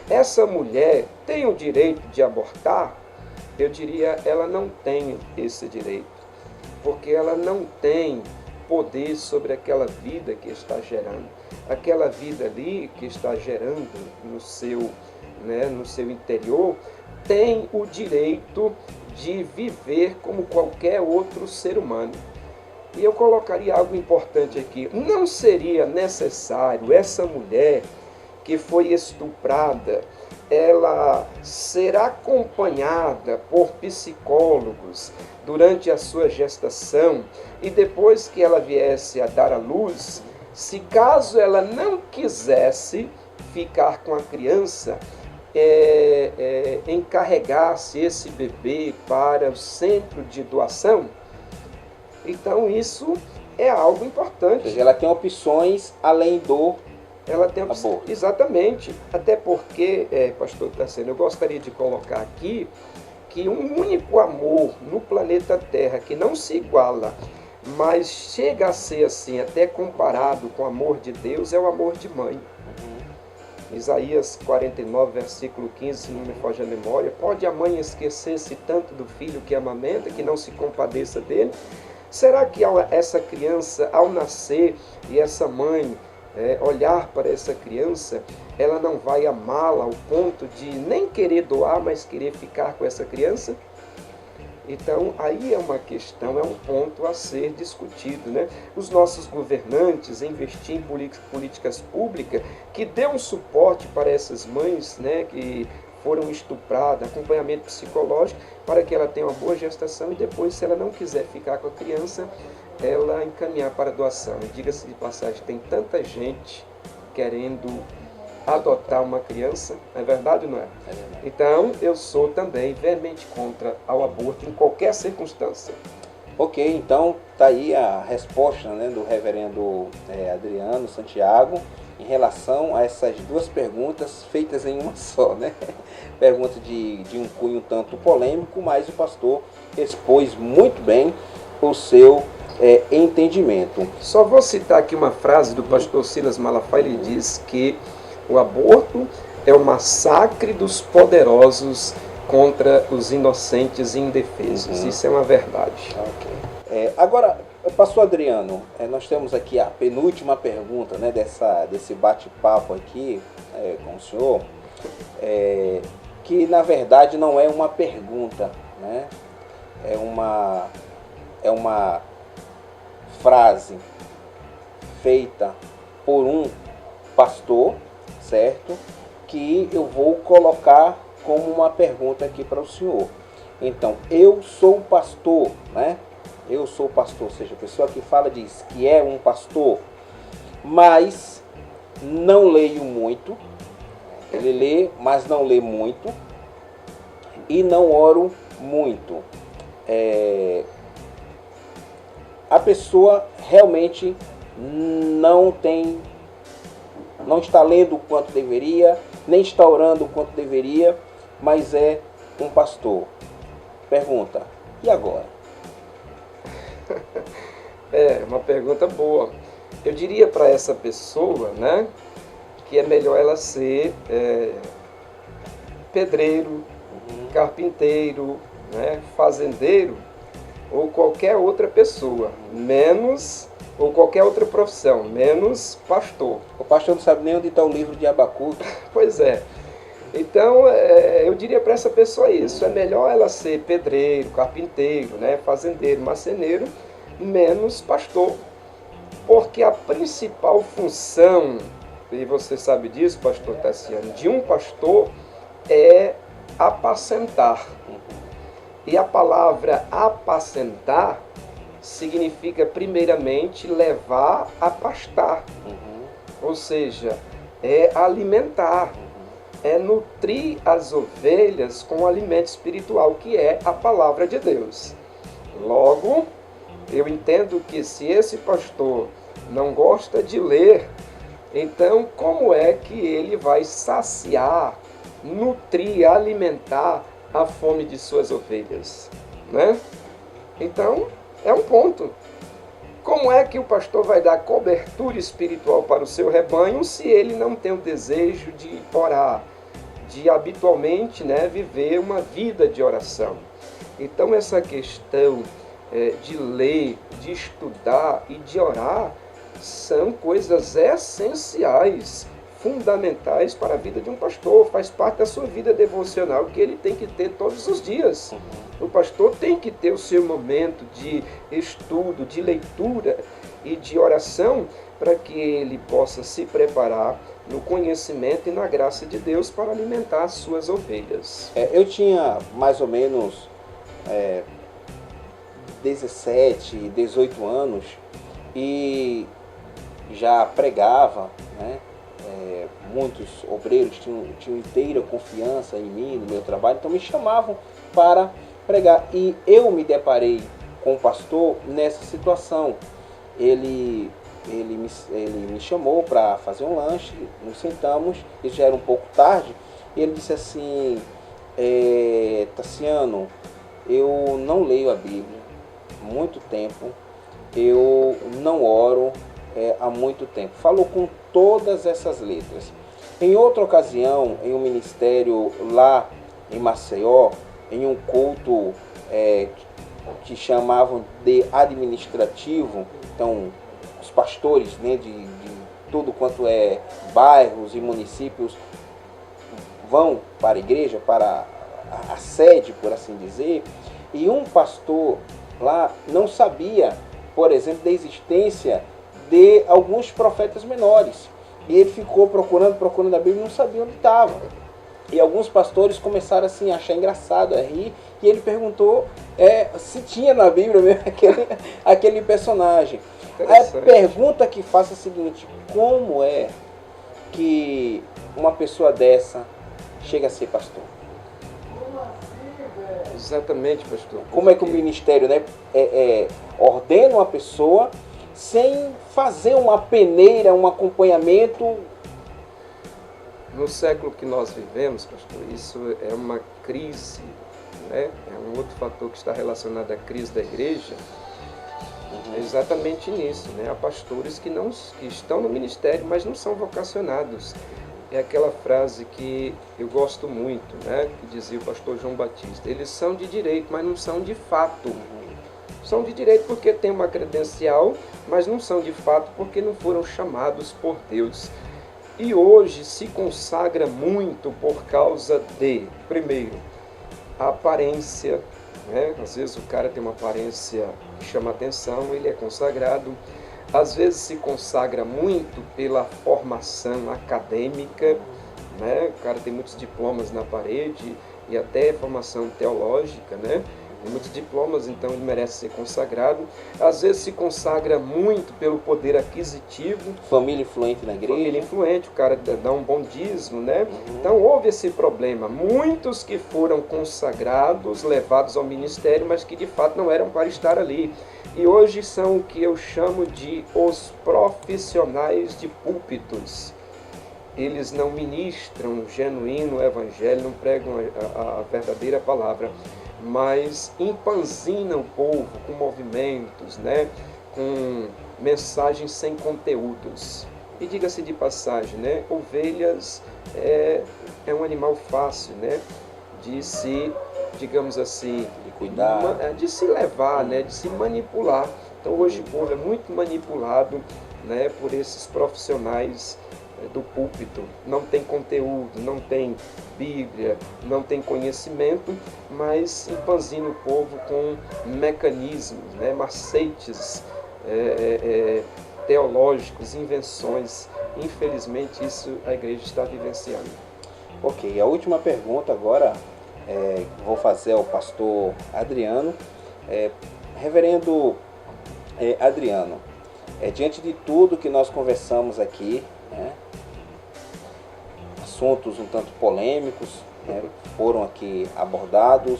essa mulher tem o direito de abortar? Eu diria, ela não tem esse direito, porque ela não tem poder sobre aquela vida que está gerando. Aquela vida ali que está gerando no seu interior, tem o direito de viver como qualquer outro ser humano. E eu colocaria algo importante aqui. Não seria necessário essa mulher que foi estuprada, ela ser acompanhada por psicólogos durante a sua gestação e depois que ela viesse a dar à luz, se caso ela não quisesse ficar com a criança, encarregasse esse bebê para o centro de doação, então isso é algo importante. Ou seja, ela tem opções além do ela tem aborto. Exatamente. Até porque, pastor Tarcísio, eu gostaria de colocar aqui que um único amor no planeta Terra que não se iguala, mas chega a ser assim, até comparado com o amor de Deus, é o amor de mãe. Isaías 49, versículo 15, se não me foge a memória. Pode a mãe esquecer-se tanto do filho que amamenta, que não se compadeça dele? Será que essa criança, ao nascer, e essa mãe olhar para essa criança, ela não vai amá-la ao ponto de nem querer doar, mas querer ficar com essa criança? Então, aí é uma questão, é um ponto a ser discutido, né? Os nossos governantes investir em políticas públicas que dê um suporte para essas mães, né, que foram estupradas, acompanhamento psicológico, para que ela tenha uma boa gestação e depois, se ela não quiser ficar com a criança, ela encaminhar para a doação. E diga-se de passagem, tem tanta gente querendo adotar uma criança, é verdade ou não é? É verdade. Então, eu sou também veemente contra ao aborto em qualquer circunstância. Ok, então tá aí a resposta, né, do reverendo Adriano Santiago em relação a essas duas perguntas feitas em uma só, né? Pergunta de um cunho um tanto polêmico, mas o pastor expôs muito bem o seu entendimento. Só vou citar aqui uma frase do pastor Silas Malafaia. Ele diz que o aborto é o massacre dos poderosos contra os inocentes e indefesos. Isso é uma verdade. Okay. Agora, pastor Adriano, nós temos aqui a penúltima pergunta, né, desse bate-papo aqui com o senhor, que na verdade não é uma pergunta, né? É uma frase feita por um pastor, certo? Que eu vou colocar como uma pergunta aqui para o senhor. Então, eu sou pastor, né? Eu sou pastor, ou seja, a pessoa que fala diz que é um pastor, mas não leio muito. Ele lê, mas não lê muito. E não oro muito. A pessoa realmente não está lendo o quanto deveria, nem está orando o quanto deveria, mas é um pastor. Pergunta, e agora? Uma pergunta boa. Eu diria para essa pessoa, né, que é melhor ela ser pedreiro, carpinteiro, né, fazendeiro, ou qualquer outra pessoa, ou qualquer outra profissão, menos pastor. O pastor não sabe nem onde está o livro de Abacuque. Pois é. Então, eu diria para essa pessoa isso, é melhor ela ser pedreiro, carpinteiro, né, fazendeiro, marceneiro, menos pastor. Porque a principal função, e você sabe disso, pastor Tassiano, de um pastor é apacentar. E a palavra apacentar significa, primeiramente, levar a pastar. Ou seja, é alimentar. É nutrir as ovelhas com o alimento espiritual, que é a palavra de Deus. Logo, Eu entendo que se esse pastor não gosta de ler, então como é que ele vai saciar, nutrir, alimentar a fome de suas ovelhas, né? Então, é um ponto. Como é que o pastor vai dar cobertura espiritual para o seu rebanho se ele não tem o desejo de orar, de habitualmente, né, viver uma vida de oração? Então, essa questão de ler, de estudar e de orar são coisas essenciais, fundamentais para a vida de um pastor. Faz parte da sua vida devocional que ele tem que ter todos os dias. O pastor tem que ter o seu momento de estudo, de leitura e de oração para que ele possa se preparar no conhecimento e na graça de Deus para alimentar as suas ovelhas. Eu tinha mais ou menos 17, 18 anos e já pregava, né? Muitos obreiros tinham inteira confiança em mim, no meu trabalho, então me chamavam para pregar. E eu me deparei com o pastor nessa situação. Ele me chamou para fazer um lanche, nos sentamos, e já era um pouco tarde, e ele disse assim: Tassiano, eu não leio a Bíblia há muito tempo, eu não oro há muito tempo. Falou com todas essas letras. Em outra ocasião, em um ministério lá em Maceió, em um culto que chamavam de administrativo, então os pastores, né, de tudo quanto é bairros e municípios vão para a igreja, para a sede, por assim dizer, e um pastor lá não sabia, por exemplo, da existência de alguns profetas menores. E ele ficou procurando a Bíblia e não sabia onde estava. E alguns pastores começaram assim, a achar engraçado, a rir, e ele perguntou se tinha na Bíblia mesmo aquele personagem. A pergunta que faço é a seguinte: como é que uma pessoa dessa chega a ser pastor? Exatamente, pastor. Como é que o ministério, né, ordena uma pessoa sem fazer uma peneira, um acompanhamento? No século que nós vivemos, pastor, isso é uma crise, né? É um outro fator que está relacionado à crise da igreja. É exatamente nisso, né? Há pastores que estão no ministério, mas não são vocacionados. É aquela frase que eu gosto muito, né? Que dizia o pastor João Batista: eles são de direito, mas não são de fato. São de direito porque têm uma credencial, mas não são de fato porque não foram chamados por Deus. E hoje se consagra muito por causa de, primeiro, a aparência, né? Às vezes o cara tem uma aparência que chama atenção, ele é consagrado. Às vezes se consagra muito pela formação acadêmica, né? O cara tem muitos diplomas na parede e até formação teológica, né? Muitos diplomas, então ele merece ser consagrado. Às vezes se consagra muito pelo poder aquisitivo. Família influente na igreja. Família influente, o cara dá um bom dízimo, né? Então houve esse problema. Muitos que foram consagrados, levados ao ministério, mas que de fato não eram para estar ali. E hoje são o que eu chamo de os profissionais de púlpitos. Eles não ministram o genuíno evangelho, não pregam a verdadeira palavra, mas empanzinam o povo com movimentos, né? Com mensagens sem conteúdos. E diga-se de passagem, né? Ovelhas é um animal fácil, né? De se, digamos assim, de cuidar, de se levar, né? De se manipular. Então hoje o povo é muito manipulado, né? Por esses profissionais do púlpito. Não tem conteúdo, não tem Bíblia, não tem conhecimento, mas empanzina o povo com mecanismos, né, macetes teológicos, invenções. Infelizmente isso a igreja está vivenciando. Ok, a última pergunta agora vou fazer ao pastor Adriano. Reverendo Adriano, diante de tudo que nós conversamos aqui, né, assuntos um tanto polêmicos, né, foram aqui abordados,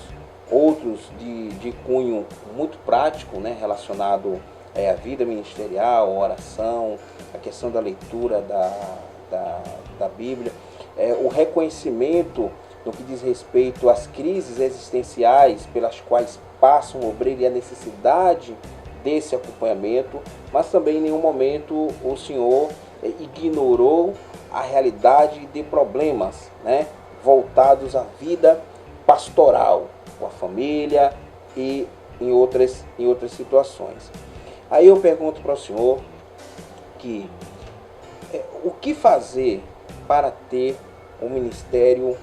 outros de cunho muito prático, né, relacionado à vida ministerial, à oração, a questão da leitura da Bíblia, o reconhecimento no que diz respeito às crises existenciais pelas quais passa um obreiro e a necessidade desse acompanhamento, mas também em nenhum momento o senhor ignorou a realidade de problemas, né, voltados à vida pastoral, com a família e em outras situações. Aí eu pergunto para o senhor que o que fazer para ter um ministério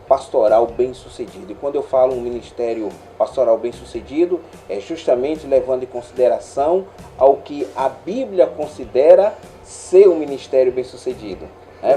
pastoral bem-sucedido? E quando eu falo um ministério pastoral bem-sucedido, é justamente levando em consideração ao que a Bíblia considera ser um ministério bem-sucedido.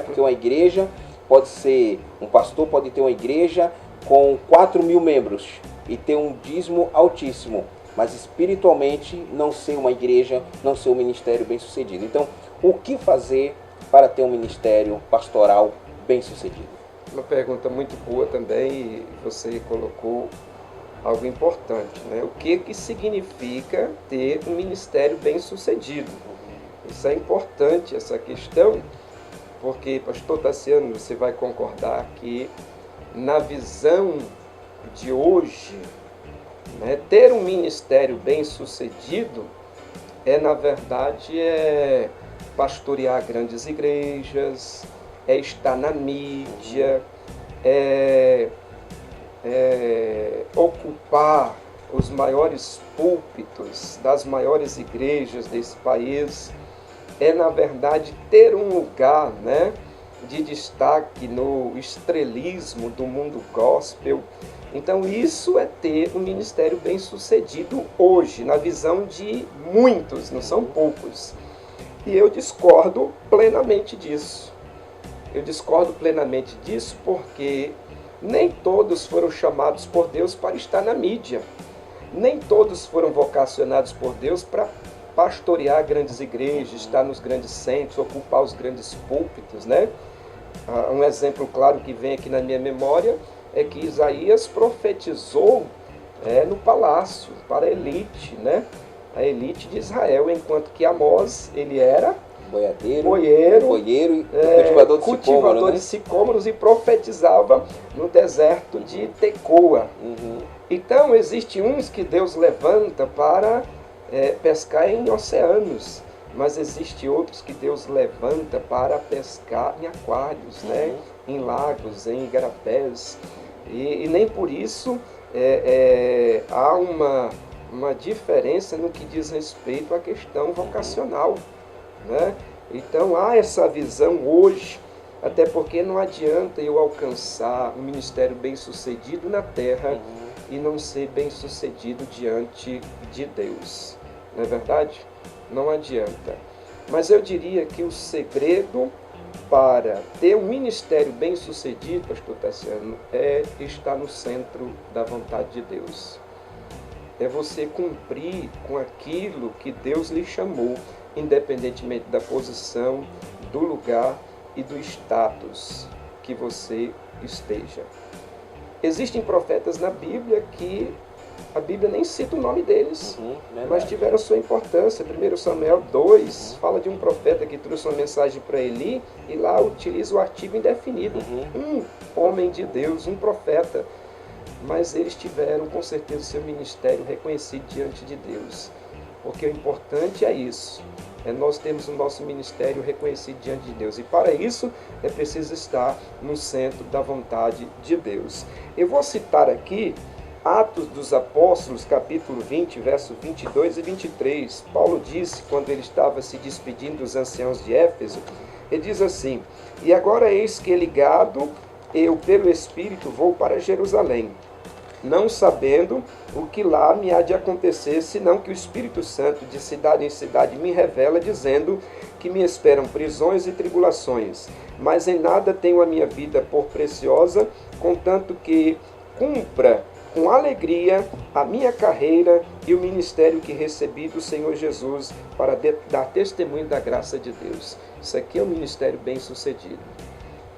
Porque uma igreja pode ser, um pastor pode ter uma igreja com 4.000 membros e ter um dízimo altíssimo, mas espiritualmente não ser uma igreja, não ser um ministério bem-sucedido. Então, o que fazer para ter um ministério pastoral bem-sucedido? Uma pergunta muito boa também, e você colocou algo importante, né? O que significa ter um ministério bem-sucedido? Isso é importante, essa questão, porque, pastor Tassiano, você vai concordar que na visão de hoje, né, ter um ministério bem-sucedido na verdade, pastorear grandes igrejas, estar na mídia, ocupar os maiores púlpitos das maiores igrejas desse país, na verdade, ter um lugar, né, de destaque no estrelismo do mundo gospel. Então isso é ter um ministério bem-sucedido hoje, na visão de muitos, não são poucos. E eu discordo plenamente disso. Eu discordo plenamente disso porque nem todos foram chamados por Deus para estar na mídia. Nem todos foram vocacionados por Deus para pastorear grandes igrejas, estar nos grandes centros, ocupar os grandes púlpitos, né? Um exemplo claro que vem aqui na minha memória é que Isaías profetizou no palácio para a elite, né? A elite de Israel, enquanto que Amós, ele era boieiro e cultivador de sicômoros, e profetizava no deserto de Tecoa. Então, existem uns que Deus levanta para pescar em oceanos, mas existem outros que Deus levanta para pescar em aquários, né? Em lagos, em igarapés. E nem por isso há uma diferença no que diz respeito à questão vocacional, né? Então há essa visão hoje, até porque não adianta eu alcançar um ministério bem-sucedido na terra e não ser bem-sucedido diante de Deus. Não é verdade? Não adianta. Mas eu diria que o segredo para ter um ministério bem-sucedido, pastor Tassiano, é estar no centro da vontade de Deus. É você cumprir com aquilo que Deus lhe chamou, independentemente da posição, do lugar e do status que você esteja. Existem profetas na Bíblia que a Bíblia nem cita o nome deles, mas tiveram sua importância. 1 Samuel 2 fala de um profeta que trouxe uma mensagem para Eli e lá utiliza o artigo indefinido. Um homem de Deus, um profeta. Mas eles tiveram com certeza seu ministério reconhecido diante de Deus. Porque o importante é isso. Nós temos o nosso ministério reconhecido diante de Deus. E para isso é preciso estar no centro da vontade de Deus. Eu vou citar aqui Atos dos Apóstolos, capítulo 20, versos 22 e 23. Paulo disse, quando ele estava se despedindo dos anciãos de Éfeso, ele diz assim: "E agora eis que ligado, eu pelo Espírito vou para Jerusalém, não sabendo o que lá me há de acontecer, senão que o Espírito Santo de cidade em cidade me revela, dizendo que me esperam prisões e tribulações. Mas em nada tenho a minha vida por preciosa, contanto que cumpra com alegria a minha carreira e o ministério que recebi do Senhor Jesus para dar testemunho da graça de Deus." Isso aqui é um ministério bem sucedido.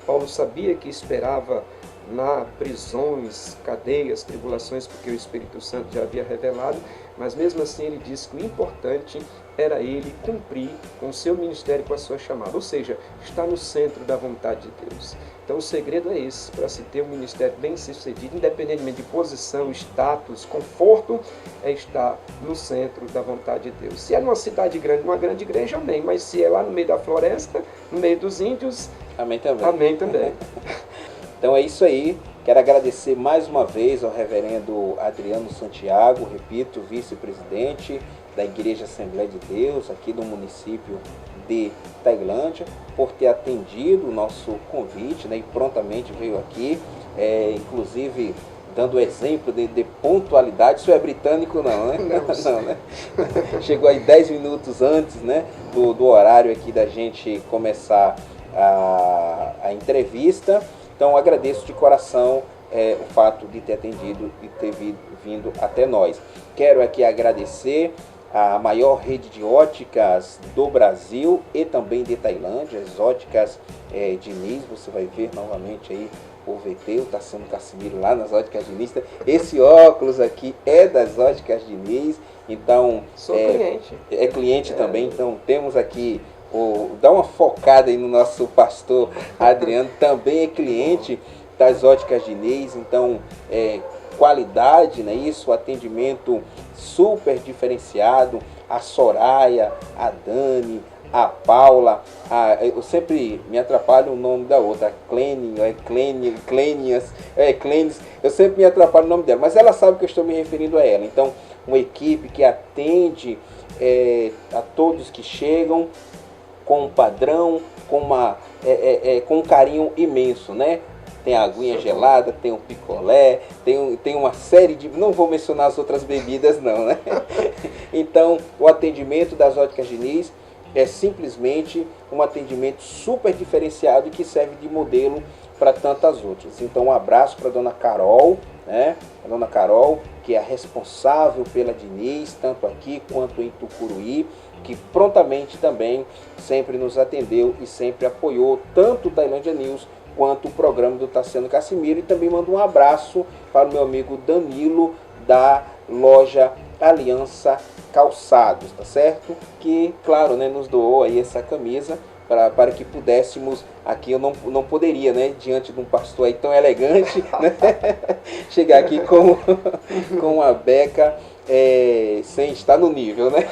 Paulo sabia que esperava na prisões, cadeias, tribulações, porque o Espírito Santo já havia revelado, mas mesmo assim ele disse que o importante era ele cumprir com o seu ministério, com a sua chamada, ou seja, está no centro da vontade de Deus. Então o segredo é esse, para se ter um ministério bem sucedido, independentemente de posição, status, conforto, é estar no centro da vontade de Deus. Se é numa cidade grande, numa grande igreja, amém, mas se é lá no meio da floresta, no meio dos índios, amém também. Amém também. Então é isso aí. Quero agradecer mais uma vez ao reverendo Adriano Santiago, repito, vice-presidente da Igreja Assembleia de Deus, aqui do município de Tailândia, por ter atendido o nosso convite, né, e prontamente veio aqui, inclusive dando exemplo de pontualidade. Isso é britânico não, né? Não, né? Chegou aí 10 minutos antes, né, do horário aqui da gente começar a entrevista. Então agradeço de coração o fato de ter atendido e ter vindo até nós. Quero aqui agradecer a maior rede de óticas do Brasil e também de Tailândia, as óticas Diniz. Você vai ver novamente aí o VT, o Tassiano Casimiro lá nas óticas Diniz. Esse óculos aqui é das óticas Diniz, então sou cliente. É cliente também, então temos aqui dá uma focada aí no nosso pastor Adriano, também é cliente das óticas Diniz, então qualidade, né? Isso, atendimento super diferenciado. A Soraya, a Dani, a Paula, eu sempre me atrapalho o nome da outra, Clênias, eu sempre me atrapalho o nome dela, mas ela sabe que eu estou me referindo a ela. Então, uma equipe que atende a todos que chegam com um padrão, com um carinho imenso, né? Tem a aguinha gelada, tem o picolé, tem uma série de... Não vou mencionar as outras bebidas não, né? Então, o atendimento das óticas Diniz é simplesmente um atendimento super diferenciado e que serve de modelo para tantas outras. Então, um abraço para a dona Carol, né? A dona Carol, que é a responsável pela Diniz, tanto aqui quanto em Tucuruí, que prontamente também sempre nos atendeu e sempre apoiou tanto o Tailândia News quanto o programa do Tassiano Casimiro. E também mando um abraço para o meu amigo Danilo, da loja Aliança Calçados, tá certo? Que, claro, né, nos doou aí essa camisa para que pudéssemos, aqui eu não poderia, né, diante de um pastor aí tão elegante, né, chegar aqui com uma beca sem estar no nível, né?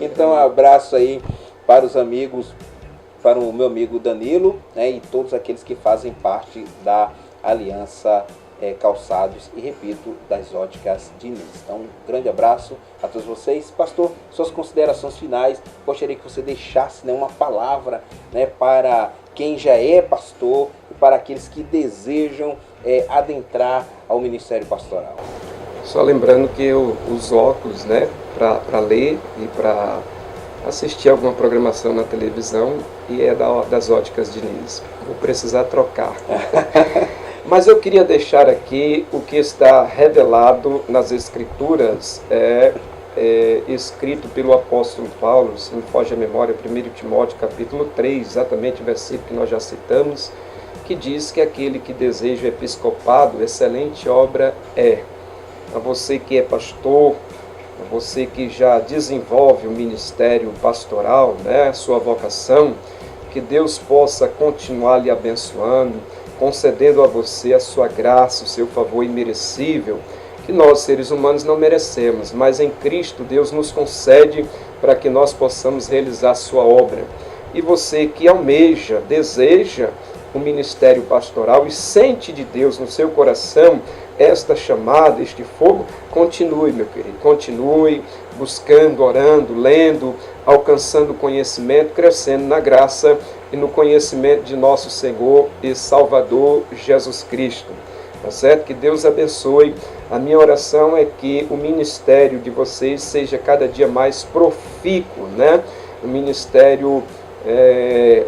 Então, um abraço aí para os amigos, para o meu amigo Danilo, né, e todos aqueles que fazem parte da Aliança Calçados e, repito, das óticas Diniz. Então, um grande abraço a todos vocês. Pastor, suas considerações finais, gostaria que você deixasse, né, uma palavra, né, para quem já é pastor e para aqueles que desejam adentrar ao ministério pastoral. Só lembrando que eu uso óculos, né, para ler e para assistir alguma programação na televisão, e é das óticas Diniz. Vou precisar trocar. Mas eu queria deixar aqui o que está revelado nas Escrituras, escrito pelo apóstolo Paulo, se me foge a memória, 1 Timóteo capítulo 3, exatamente o versículo que nós já citamos, que diz que aquele que deseja o episcopado, excelente obra é. A você que é pastor, a você que já desenvolve o ministério pastoral, né, a sua vocação, que Deus possa continuar lhe abençoando, concedendo a você a sua graça, o seu favor imerecível, que nós, seres humanos, não merecemos, mas em Cristo Deus nos concede para que nós possamos realizar a sua obra. E você que almeja, deseja o ministério pastoral e sente de Deus no seu coração esta chamada, este fogo, continue, meu querido, continue buscando, orando, lendo, alcançando conhecimento, crescendo na graça e no conhecimento de nosso Senhor e Salvador Jesus Cristo. Tá certo? Que Deus abençoe. A minha oração é que o ministério de vocês seja cada dia mais profícuo, né? O ministério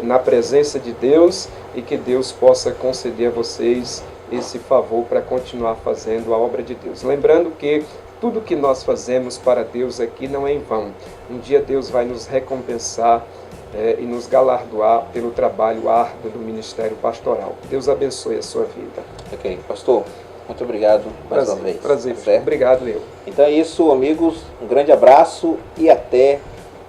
na presença de Deus, e que Deus possa conceder a vocês esse favor para continuar fazendo a obra de Deus. Lembrando que tudo que nós fazemos para Deus aqui não é em vão. Um dia Deus vai nos recompensar e nos galardoar pelo trabalho árduo do ministério pastoral. Deus abençoe a sua vida. Ok, pastor, muito obrigado mais uma vez. Prazer, Certo? Obrigado, eu. Então é isso, amigos. Um grande abraço e até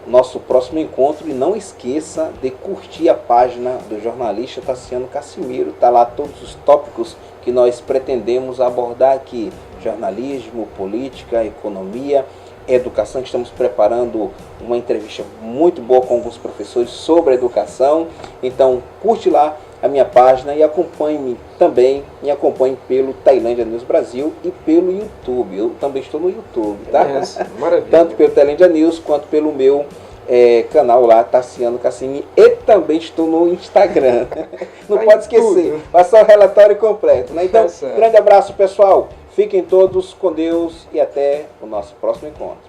nosso próximo encontro. E não esqueça de curtir a página do jornalista Tassiano Cassimiro. Está lá todos os tópicos que nós pretendemos abordar aqui. Jornalismo, política, economia, educação. Estamos preparando uma entrevista muito boa com alguns professores sobre educação. Então curte lá a minha página e acompanhe-me também. Me acompanhe pelo Tailândia News Brasil e pelo YouTube. Eu também estou no YouTube, tá? Maravilha. Tanto pelo Tailândia News quanto pelo meu canal lá, Tassiano Cassimiro. E também estou no Instagram. Não pode esquecer. Passar o relatório completo, né? Então, grande abraço, pessoal. Fiquem todos com Deus e até o nosso próximo encontro.